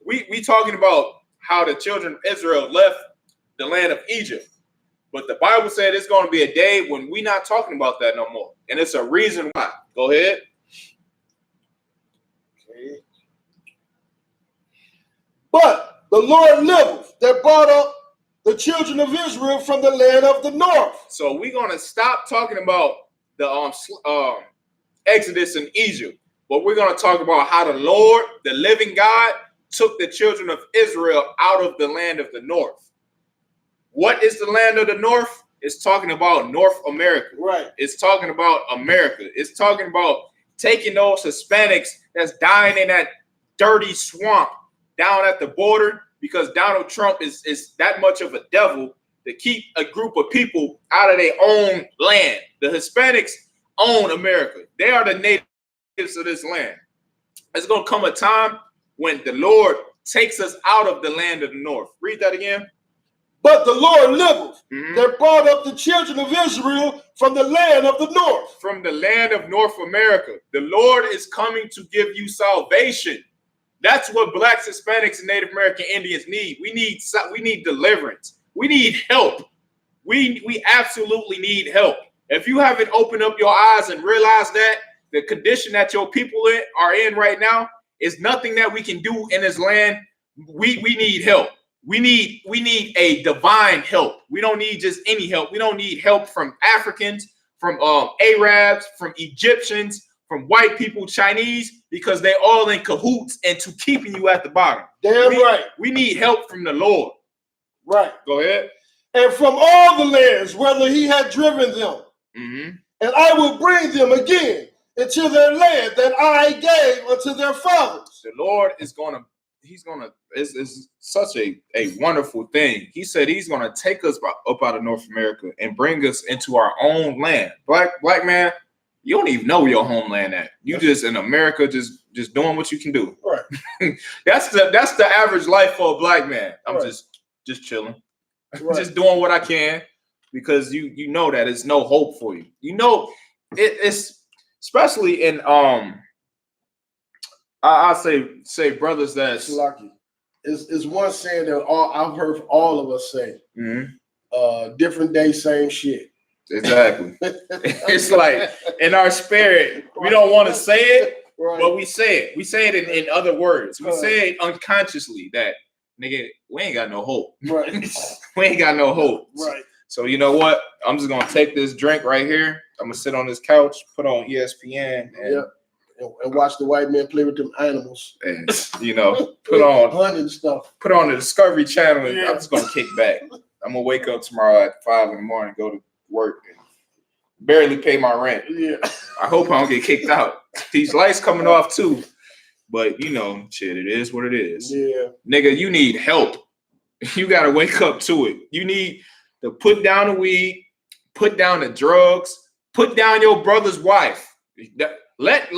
we talking about how the children of Israel left the land of Egypt. But the Bible said it's going to be a day when we're not talking about that no more. And it's a reason why. Go ahead. Okay. But the Lord liveth that brought up the children of Israel from the land of the north. So we're going to stop talking about the Exodus in Egypt. But we're going to talk about how the Lord, the living God, took the children of Israel out of the land of the north. What is the land of the north? It's talking about North America. Right. It's talking about America. It's talking about taking those Hispanics that's dying in that dirty swamp down at the border, because Donald Trump is that much of a devil to keep a group of people out of their own land. The Hispanics own America. They are the natives of this land. There's going to come a time when the Lord takes us out of the land of the north. Read that again. But the Lord liveth that brought up the children of Israel from the land of the north. From the land of North America. The Lord is coming to give you salvation. That's what blacks, Hispanics, and Native American Indians need. We need deliverance. We need help. We absolutely need help. If you haven't opened up your eyes and realized that the condition that your people are in right now is nothing that we can do in this land, we need help. We need a divine help. We don't need just any help. We don't need help from Africans, from Arabs, from Egyptians, from white people, Chinese, because they all in cahoots into keeping you at the bottom. Right. We need help from the Lord. Right. Go ahead. And from all the lands, whether he had driven them. And I will bring them again into their land that I gave unto their fathers. The Lord is it's such a wonderful thing. He said he's going to take us up out of North America and bring us into our own land. Black man, you don't even know where your homeland at. You just in America, just doing what you can do. Right. That's the average life for a black man. I'm just chilling, just doing what I can, because you know that it's no hope for you. You know, it's especially in I say brothers that's lucky. It's one saying that I've heard all of us say. Different day, same shit. Exactly. It's like in our spirit, we don't want to say it, but we say it. We say it in other words. We say it unconsciously that, nigga, we ain't got no hope. Right. We ain't got no hope. Right. So you know what? I'm just gonna take this drink right here. I'm gonna sit on this couch, put on ESPN, and watch the white men play with them animals. And put on hunting stuff. Put on the Discovery Channel, and I'm just gonna kick back. I'm gonna wake up tomorrow at 5 in the morning, go to work, and barely pay my rent. Yeah. I hope I don't get kicked out. These lights coming off too. But shit, it is what it is. Yeah. Nigga, you need help. You gotta wake up to it. You need to put down the weed, put down the drugs, put down your brother's wife. Let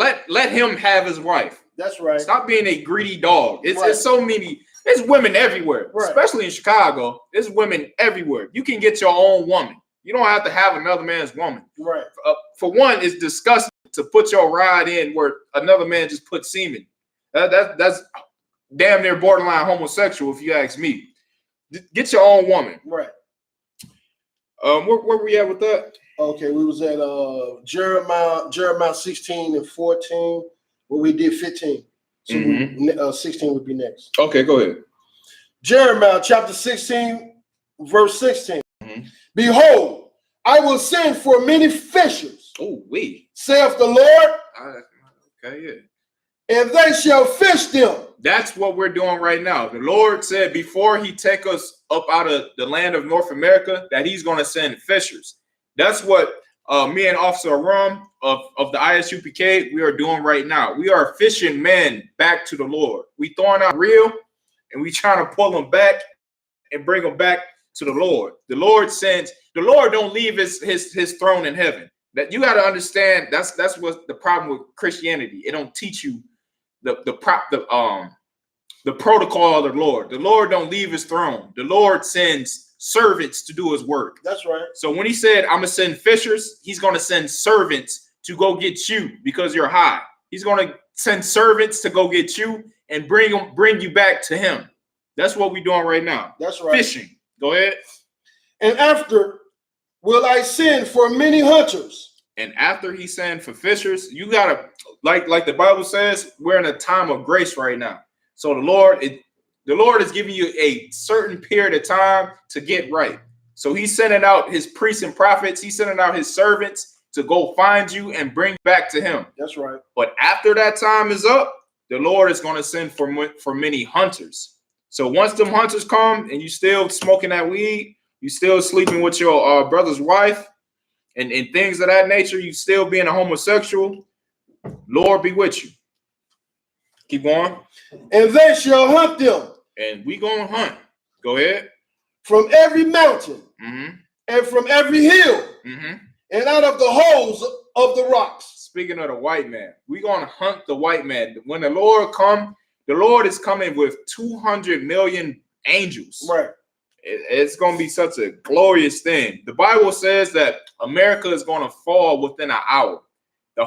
him have his wife. That's right. Stop being a greedy dog. It's so many. There's women everywhere, especially in Chicago. There's women everywhere. You can get your own woman. You don't have to have another man's woman. Right. For one, it's disgusting to put your ride in where another man just put semen. That's damn near borderline homosexual, if you ask me. Get your own woman. Right. Where were we at with that? Okay, we was at Jeremiah 16 and 14, where we did 15. So 16 would be next. Okay, go ahead. Jeremiah chapter 16, verse 16. Behold, I will send for many fishers. Oh, saith the Lord. Okay, yeah. And they shall fish them. That's what we're doing right now. The Lord said before he take us up out of the land of North America, that he's going to send fishers. That's what me and Officer Aram of the I.S.U.P.K, we are doing right now. We are fishing men back to the Lord. We throwing out reel, and we trying to pull them back and bring them back to the Lord. The Lord don't leave his throne in heaven. That you got to understand. That's what the problem with Christianity. It don't teach you the protocol of the Lord. The Lord don't leave his throne. The Lord sends servants to do his work. That's right. So when he said, I'm going to send fishers, he's going to send servants to go get you because you're high. He's going to send servants to go get you and bring you back to him. That's what we're doing right now. That's right. Fishing. Go ahead. And after will I send for many hunters. And after he sent for fishers, you got to, like the Bible says, we're in a time of grace right now. So the Lord is giving you a certain period of time to get right. So he's sending out his priests and prophets. He's sending out his servants to go find you and bring you back to him. That's right. But after that time is up, the Lord is going to send for many hunters. So once them hunters come and you still smoking that weed, you still sleeping with your brother's wife and things of that nature, you still being a homosexual, Lord be with you. Keep going. And they shall hunt them. And we gonna hunt. Go ahead. From every mountain and from every hill and out of the holes of the rocks. Speaking of the white man, we gonna hunt the white man. When the Lord come, the Lord is coming with 200 million angels. Right. It's gonna be such a glorious thing. The Bible says that America is gonna fall within an hour. The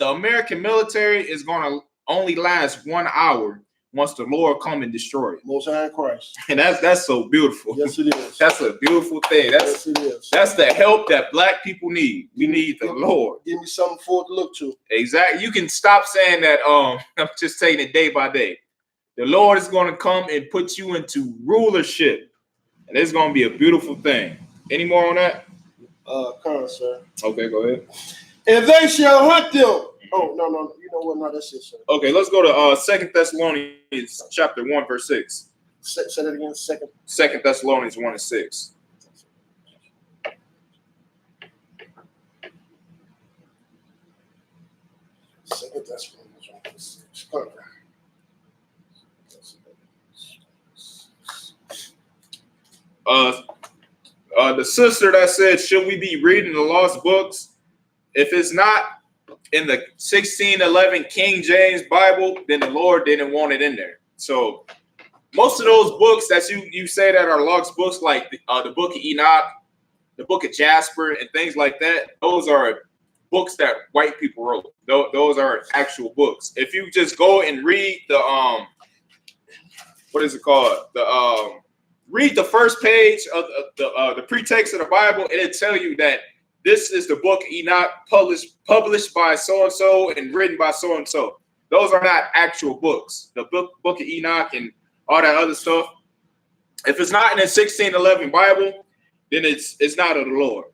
American military is gonna only last 1 hour once the Lord come and destroy it. Most High in Christ. And that's so beautiful. Yes, it is. That's a beautiful thing. Yes, it is. That's the help that black people need. We need the Lord. Give me something for it to look to. Exactly. You can stop saying that I'm just taking it day by day. The Lord is going to come and put you into rulership. And it's going to be a beautiful thing. Any more on that? Come on, sir. Okay, go ahead. And they shall hunt them. Oh, no. You know what? No, that's it, sir. Okay, let's go to 2 Thessalonians chapter 1, verse 6. Say that again. 2 Thessalonians 1 and 6. Second Thessalonians 1 and 6. Okay. The sister that said, should we be reading the lost books? If it's not in the 1611 King James Bible, then the Lord didn't want it in there. So most of those books that you say that are lost books, like the book of Enoch, the book of Jasper, and things like that, those are books that white people wrote. Those are actual books. If you just go and read the what is it called? Read the first page of the pretext of the Bible, and it'll tell you that this is the book of Enoch, published by so-and-so and written by so-and-so. Those are not actual books. The book of Enoch and all that other stuff. If it's not in the 1611 Bible, then it's not of the Lord.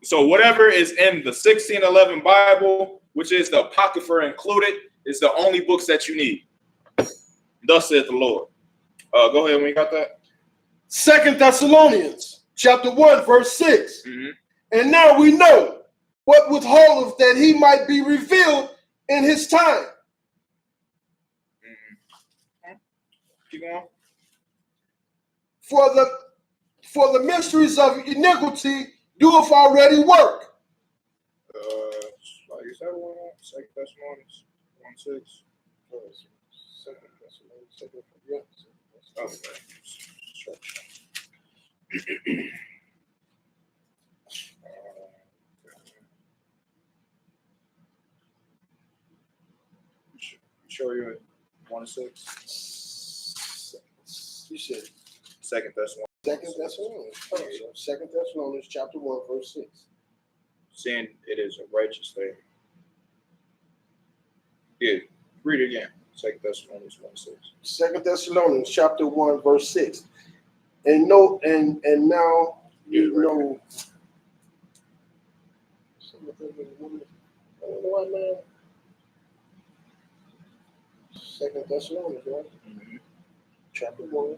So whatever is in the 1611 Bible, which is the Apocrypha included, is the only books that you need. Thus saith the Lord. Go ahead when you got that. 2 Thessalonians chapter 1, verse 6. And now we know what withholdeth that he might be revealed in his time. Keep going. For the mysteries of iniquity doeth already work. Like you said, 2 Thessalonians 1:6. Okay. Sure you're at 1:6? You said 2 Thessalonians. 2 Thessalonians. 2 Thessalonians chapter 1, verse 6. Saying it is a righteous thing. Yeah, read it again. 2 Thessalonians 1:6. 2 Thessalonians chapter 1, verse 6. And now you know. Second Thessalonians, right? Chapter 1.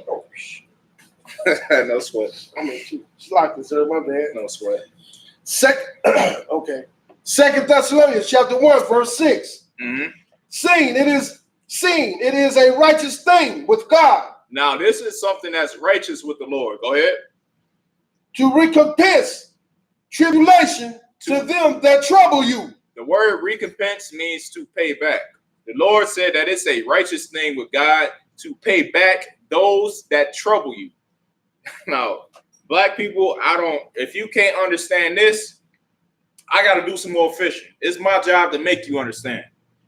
Oh, shit. No sweat. I mean, it's like this, sir. My bad. No sweat. Okay. 2 Thessalonians chapter 1, verse 6. Seeing it is a righteous thing with God. Now, this is something that's righteous with the Lord. Go ahead. To recompense tribulation to them that trouble you. The word recompense means to pay back. The Lord said that it's a righteous thing with God to pay back those that trouble you. Now, black people, if you can't understand this, I got to do some more fishing. It's my job to make you understand.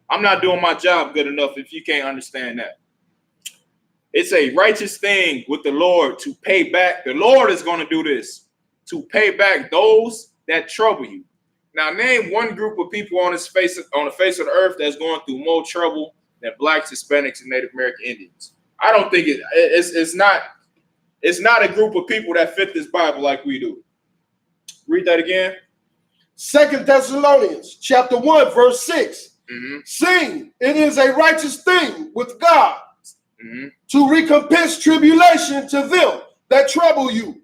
I'm not doing my job good enough if you can't understand that. It's a righteous thing with the Lord to pay back. The Lord is going to do this to pay back those that trouble you. Now, name one group of people on the face of the earth that's going through more trouble than blacks, Hispanics, and Native American Indians. I don't think it's not a group of people that fit this Bible like we do. Read that again. 2 Thessalonians chapter 1, verse 6. Mm-hmm. Seeing it is a righteous thing with God to recompense tribulation to them that trouble you.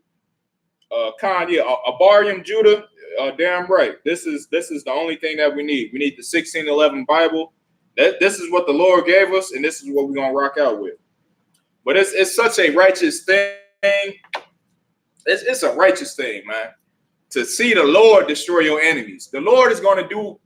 Abarium Judah, damn right. This is the only thing that we need. We need the 1611 Bible. This is what the Lord gave us, and this is what we're gonna rock out with. But it's such a righteous thing. It's a righteous thing, man. To see the Lord destroy your enemies. The Lord is gonna do.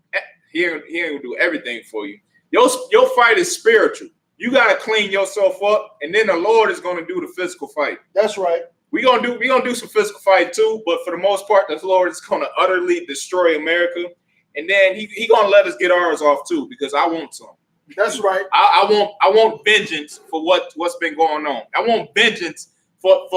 He ain't gonna do everything for you. Your fight is spiritual. You gotta clean yourself up, and then the Lord is gonna do the physical fight. That's right. We gonna do some physical fight too, but for the most part, the Lord is gonna utterly destroy America, and then he gonna let us get ours off too, because I want some. That's right. I want vengeance for what's been going on. I want vengeance for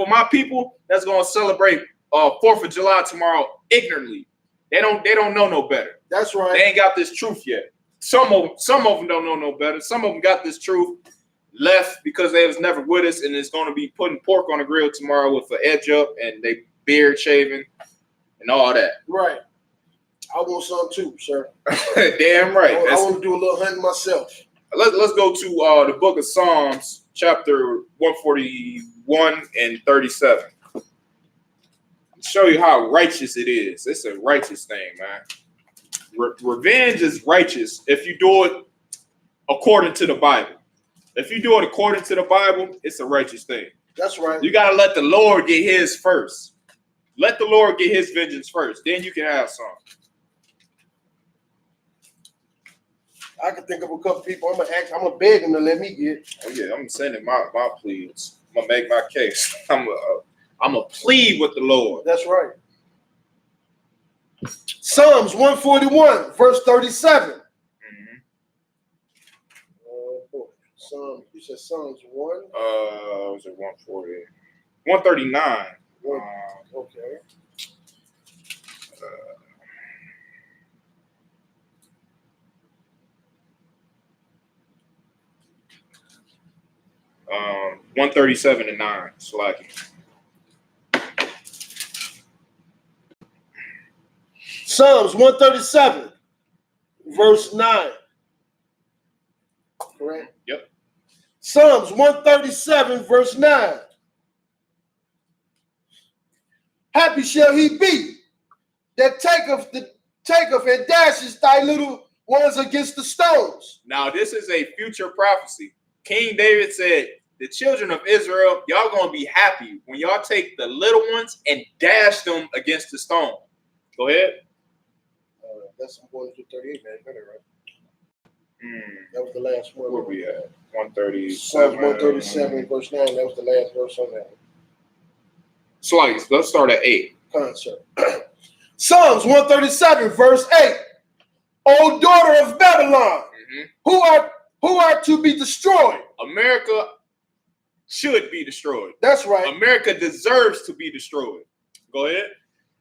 my people that's gonna celebrate 4th of July tomorrow ignorantly. They don't know no better. That's right. They ain't got this truth yet. Some of them don't know no better. Some of them got this truth, left because they was never with us, and it's going to be putting pork on the grill tomorrow with an edge up and they beard shaving and all that. Right. I want some too, sir. Damn right. I want to do a little hunting myself. Let's go to the book of Psalms, chapter 141 and 37. Show you how righteous it is. It's a righteous thing, man. Revenge is righteous if you do it according to the Bible. If you do it according to the Bible, it's a righteous thing. That's right. You got to let the Lord get his first. Let the Lord get his vengeance first. Then you can have some. I can think of a couple people. I'm gonna beg them to let me get. Oh yeah, I'm sending my pleas. I'm gonna make my case. I'm gonna plead with the Lord. That's right. Psalms 141, verse 37. You said Psalms 1? Was it 140? 139. Okay. Um, 137 and 9. Slacky. Psalms 137, verse 9. Correct? Yep. Psalms 137, verse 9. Happy shall he be that taketh and dashes thy little ones against the stones. Now, this is a future prophecy. King David said, the children of Israel, y'all going to be happy when y'all take the little ones and dash them against the stone. Go ahead. That's 138, man. You got it right. That was the last one. Where we at? 130. Psalms 137, verse 9. That was the last verse on that. Slice. Let's start at 8. Concert. Psalms 137, verse 8. O daughter of Babylon, who are to be destroyed. America should be destroyed. That's right. America deserves to be destroyed. Go ahead.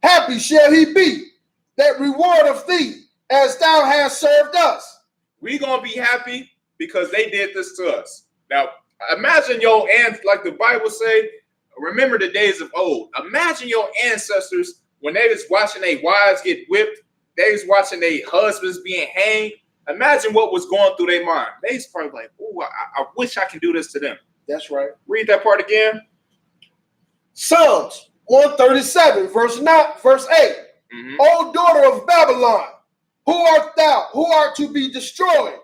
Happy shall he be that reward of thee as thou hast served us. We're going to be happy because they did this to us. Now, imagine your like the Bible say, remember the days of old. Imagine your ancestors when they was watching their wives get whipped. They was watching their husbands being hanged. Imagine what was going through their mind. They was probably like, oh, I wish I could do this to them. That's right. Read that part again. Psalms 137, verse 8. O daughter of Babylon, who art thou, who art to be destroyed?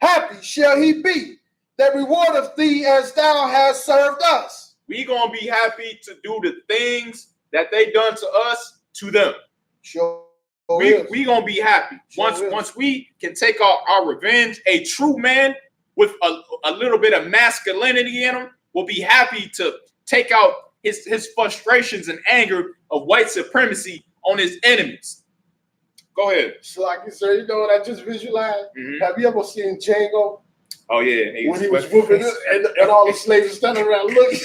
Happy shall he be that rewardeth thee as thou hast served us. We gonna be happy to do the things that they done to us to them. Sure. We gonna be happy. Once we can take our revenge, a true man with a little bit of masculinity in him will be happy to take out his frustrations and anger of white supremacy on his enemies. Go ahead. So like you said, you know what I just visualized? Mm-hmm. Have you ever seen Django? Oh yeah. When he was whooping and all the slaves standing around looking.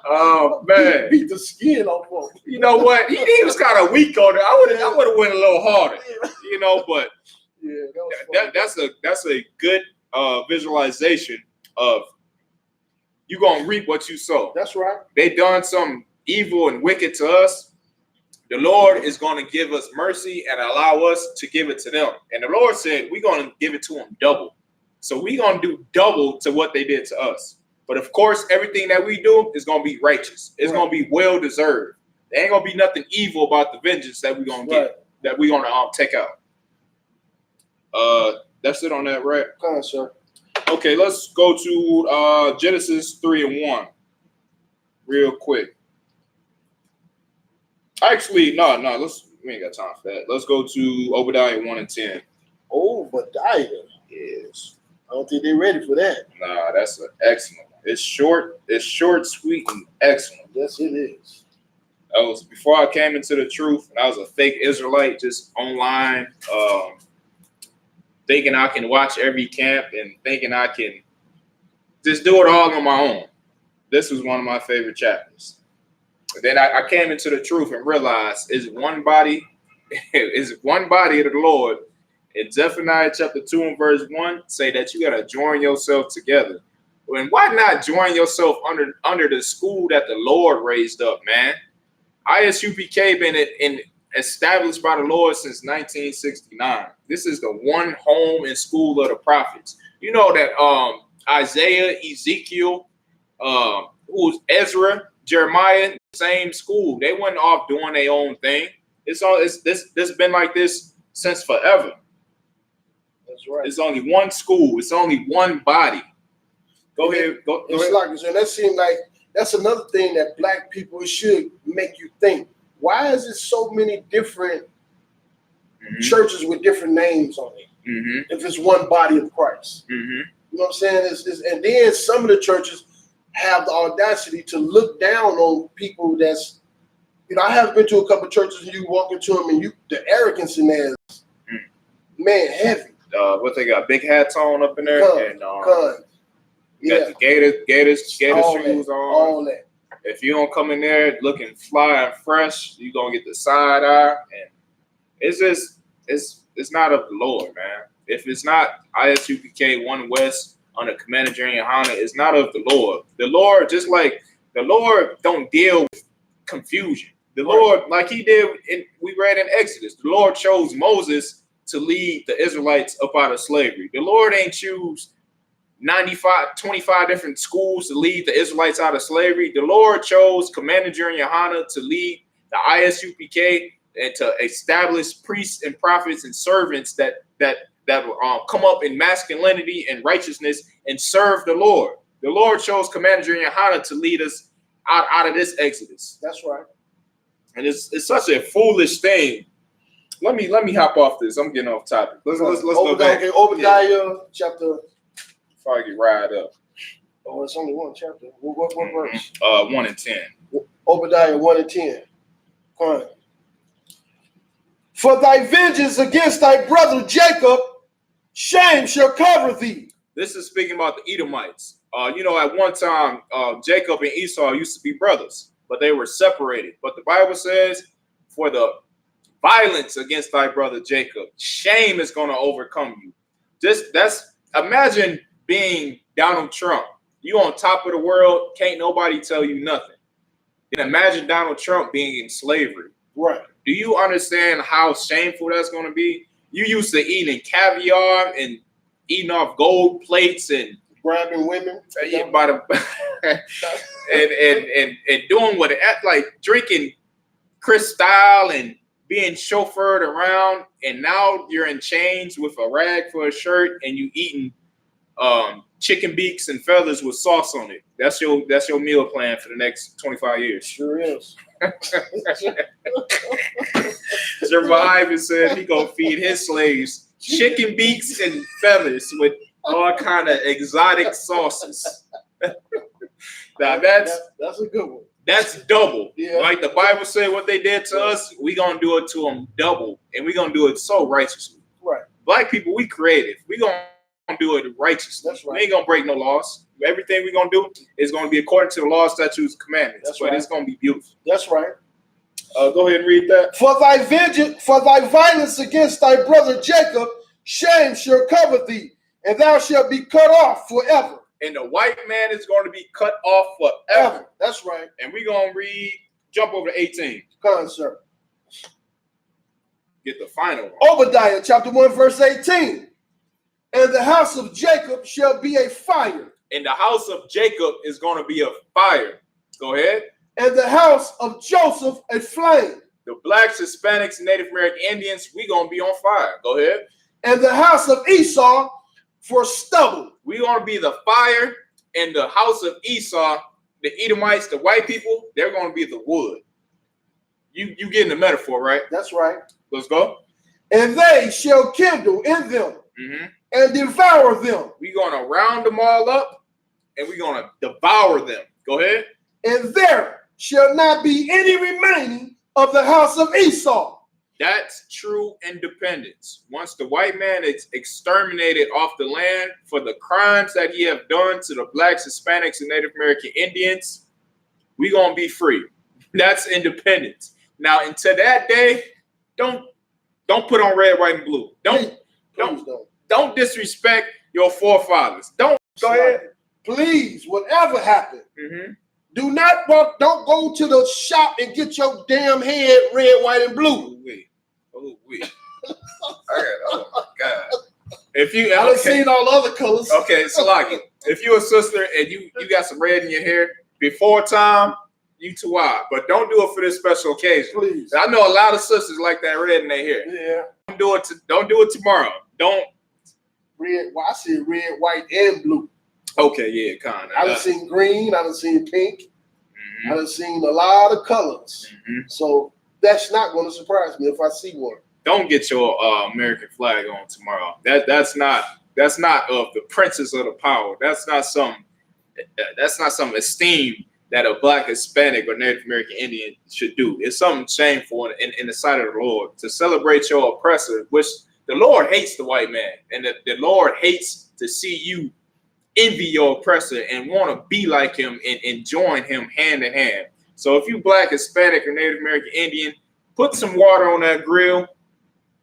Oh man, beat the skin off him. You know what? He was kind of weak on it. I would have went a little harder, you know. But that's a good visualization of you gonna reap what you sow. That's right. They done some evil and wicked to us. The Lord is going to give us mercy and allow us to give it to them. And the Lord said we're going to give it to them double. So we're going to do double to what they did to us. But of course, everything that we do is going to be righteous. It's going to be well deserved. There ain't going to be nothing evil about the vengeance that we're going to get, that we're going to take out. That's it on that, right? Come on, sir. Okay, let's go to Genesis 3:1 real quick. Actually, no, we ain't got time for that. Let's go to Obadiah 1:10. Obadiah. Yes. I don't think they're ready for that. Nah, that's excellent. It's short, sweet, and excellent. Yes, it is. That was before I came into the truth, and I was a fake Israelite just online, thinking I can watch every camp and thinking I can just do it all on my own. This was one of my favorite chapters. But then I came into the truth and realized is one body of the Lord. In Zephaniah chapter 2 and verse 1 say that you got to join yourself together. And why not join yourself under the school that the Lord raised up, man? I.S.U.P.K been established by the Lord since 1969. This is the one home and school of the prophets. You know that Isaiah, Ezekiel, who's Ezra, Jeremiah, same school. They went off doing their own thing. This been like this since forever. That's right. It's only one school. It's only one body. Go ahead. And that seemed like that's another thing that black people should make you think. Why is it so many different churches with different names on it? If it's one body of Christ. You know what I'm saying? And then some of the churches have the audacity to look down on people that's, I have been to a couple of churches and you walk into them and the arrogance in there is, man, heavy. What they got? Big hats on up in there? Got the Gators shoes on. All that. If you don't come in there looking fly and fresh, you're going to get the side eye. And it's not of the Lord, man. If it's not I.S.U.P.K, One West, under Commander General YAHANNA, is not of the Lord. The Lord, just like the Lord don't deal with confusion. The Lord, like he did, we read in Exodus, the Lord chose Moses to lead the Israelites up out of slavery. The Lord ain't choose 25 different schools to lead the Israelites out of slavery. The Lord chose Commander General YAHANNA to lead the I.S.U.P.K and to establish priests and prophets and servants that will come up in masculinity and righteousness and serve the Lord. The Lord chose Commander General YAHANNA to lead us out of this Exodus. That's right. And it's such a foolish thing. Let me hop off this. I'm getting off topic. Let's go back. Okay, Obadiah chapter. Before I get riled up. Oh, it's only one chapter. What verse? 1 and 10. Obadiah 1 and 10. Come on. For thy vengeance against thy brother Jacob, shame shall cover thee. This is speaking about the Edomites. At one time, Jacob and Esau used to be brothers, but they were separated. But the Bible says, for the violence against thy brother Jacob, shame is going to overcome you. Imagine being Donald Trump. You on top of the world, can't nobody tell you nothing. And imagine Donald Trump being in slavery. Right. Do you understand how shameful that's going to be? You used to eating caviar and eating off gold plates and grabbing women and doing what like drinking Cristal and being chauffeured around, and now you're in chains with a rag for a shirt and you eating chicken beaks and feathers with sauce on it. That's your meal plan for the next 25 years. Sure is. Survivor said he gonna feed his slaves chicken beaks and feathers with all kind of exotic sauces. Now that's a good one. That's double. Yeah. Like the Bible said, what they did to us, we gonna do it to them double, and we gonna do it so righteously. Right. Black people, we creative. We gonna do it righteously. That's right. We ain't gonna break no laws. Everything we gonna do is gonna be according to the law, statutes, commandments. That's but right. It's gonna be beautiful. That's right. Go ahead and read that. For thy vengeance, for thy violence against thy brother Jacob, shame shall cover thee, and thou shalt be cut off forever. And the white man is going to be cut off forever. That's right. And we're going to jump over to 18. Come on, sir. Get the final one. Obadiah chapter 1, verse 18. And the house of Jacob shall be a fire. And the house of Jacob is going to be a fire. Go ahead. And the house of Joseph a flame. The blacks, Hispanics, Native American Indians, we're going to be on fire. Go ahead. And the house of Esau for stubble. We're going to be the fire, and the house of Esau, the Edomites, the white people, they're going to be the wood. You getting the metaphor, right? That's right. Let's go. And they shall kindle in them and devour them. We're going to round them all up, and we're going to devour them. Go ahead. And there shall not be any remaining of the house of Esau. That's true independence. Once the white man is exterminated off the land for the crimes that he have done to the blacks, Hispanics, and Native American Indians, we're going to be free. That's independence. Now, until that day, don't put on red, white, and blue. Don't disrespect your forefathers. Go ahead. Please, whatever happened, do not don't go to the shop and get your damn head red, white, and blue. Oh my God. If you I've seen all other colors. Okay, Salaki. If you're a sister and you got some red in your hair before time, you too wild. But don't do it for this special occasion. Please. I know a lot of sisters like that red in their hair. Yeah. Don't do it tomorrow. Don't. Red. Well, I see red, white, and blue. Okay, yeah, kind of. I done seen green. I done seen pink. I done seen a lot of colors. So that's not going to surprise me if I see one. Don't get your American flag on tomorrow. That's not of the princes of the power. That's not some esteem that a black, Hispanic, or Native American Indian should do. It's something shameful in the sight of the Lord to celebrate your oppressor, which the Lord hates the white man, and the Lord hates to see you envy your oppressor and want to be like him and join him hand in hand. So if you black, Hispanic, or Native American Indian, put some water on that grill.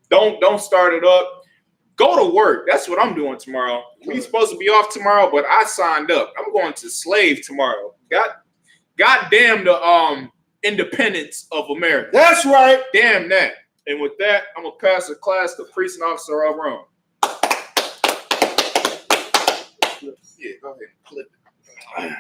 Don't start it up. Go to work. That's what I'm doing tomorrow. We supposed to be off tomorrow, but I signed up. I'm going to slave tomorrow. God damn the independence of America. That's right. Damn that. And with that, I'm gonna pass the class to Priest and Officer of Rome. Yeah, go ahead and clip it.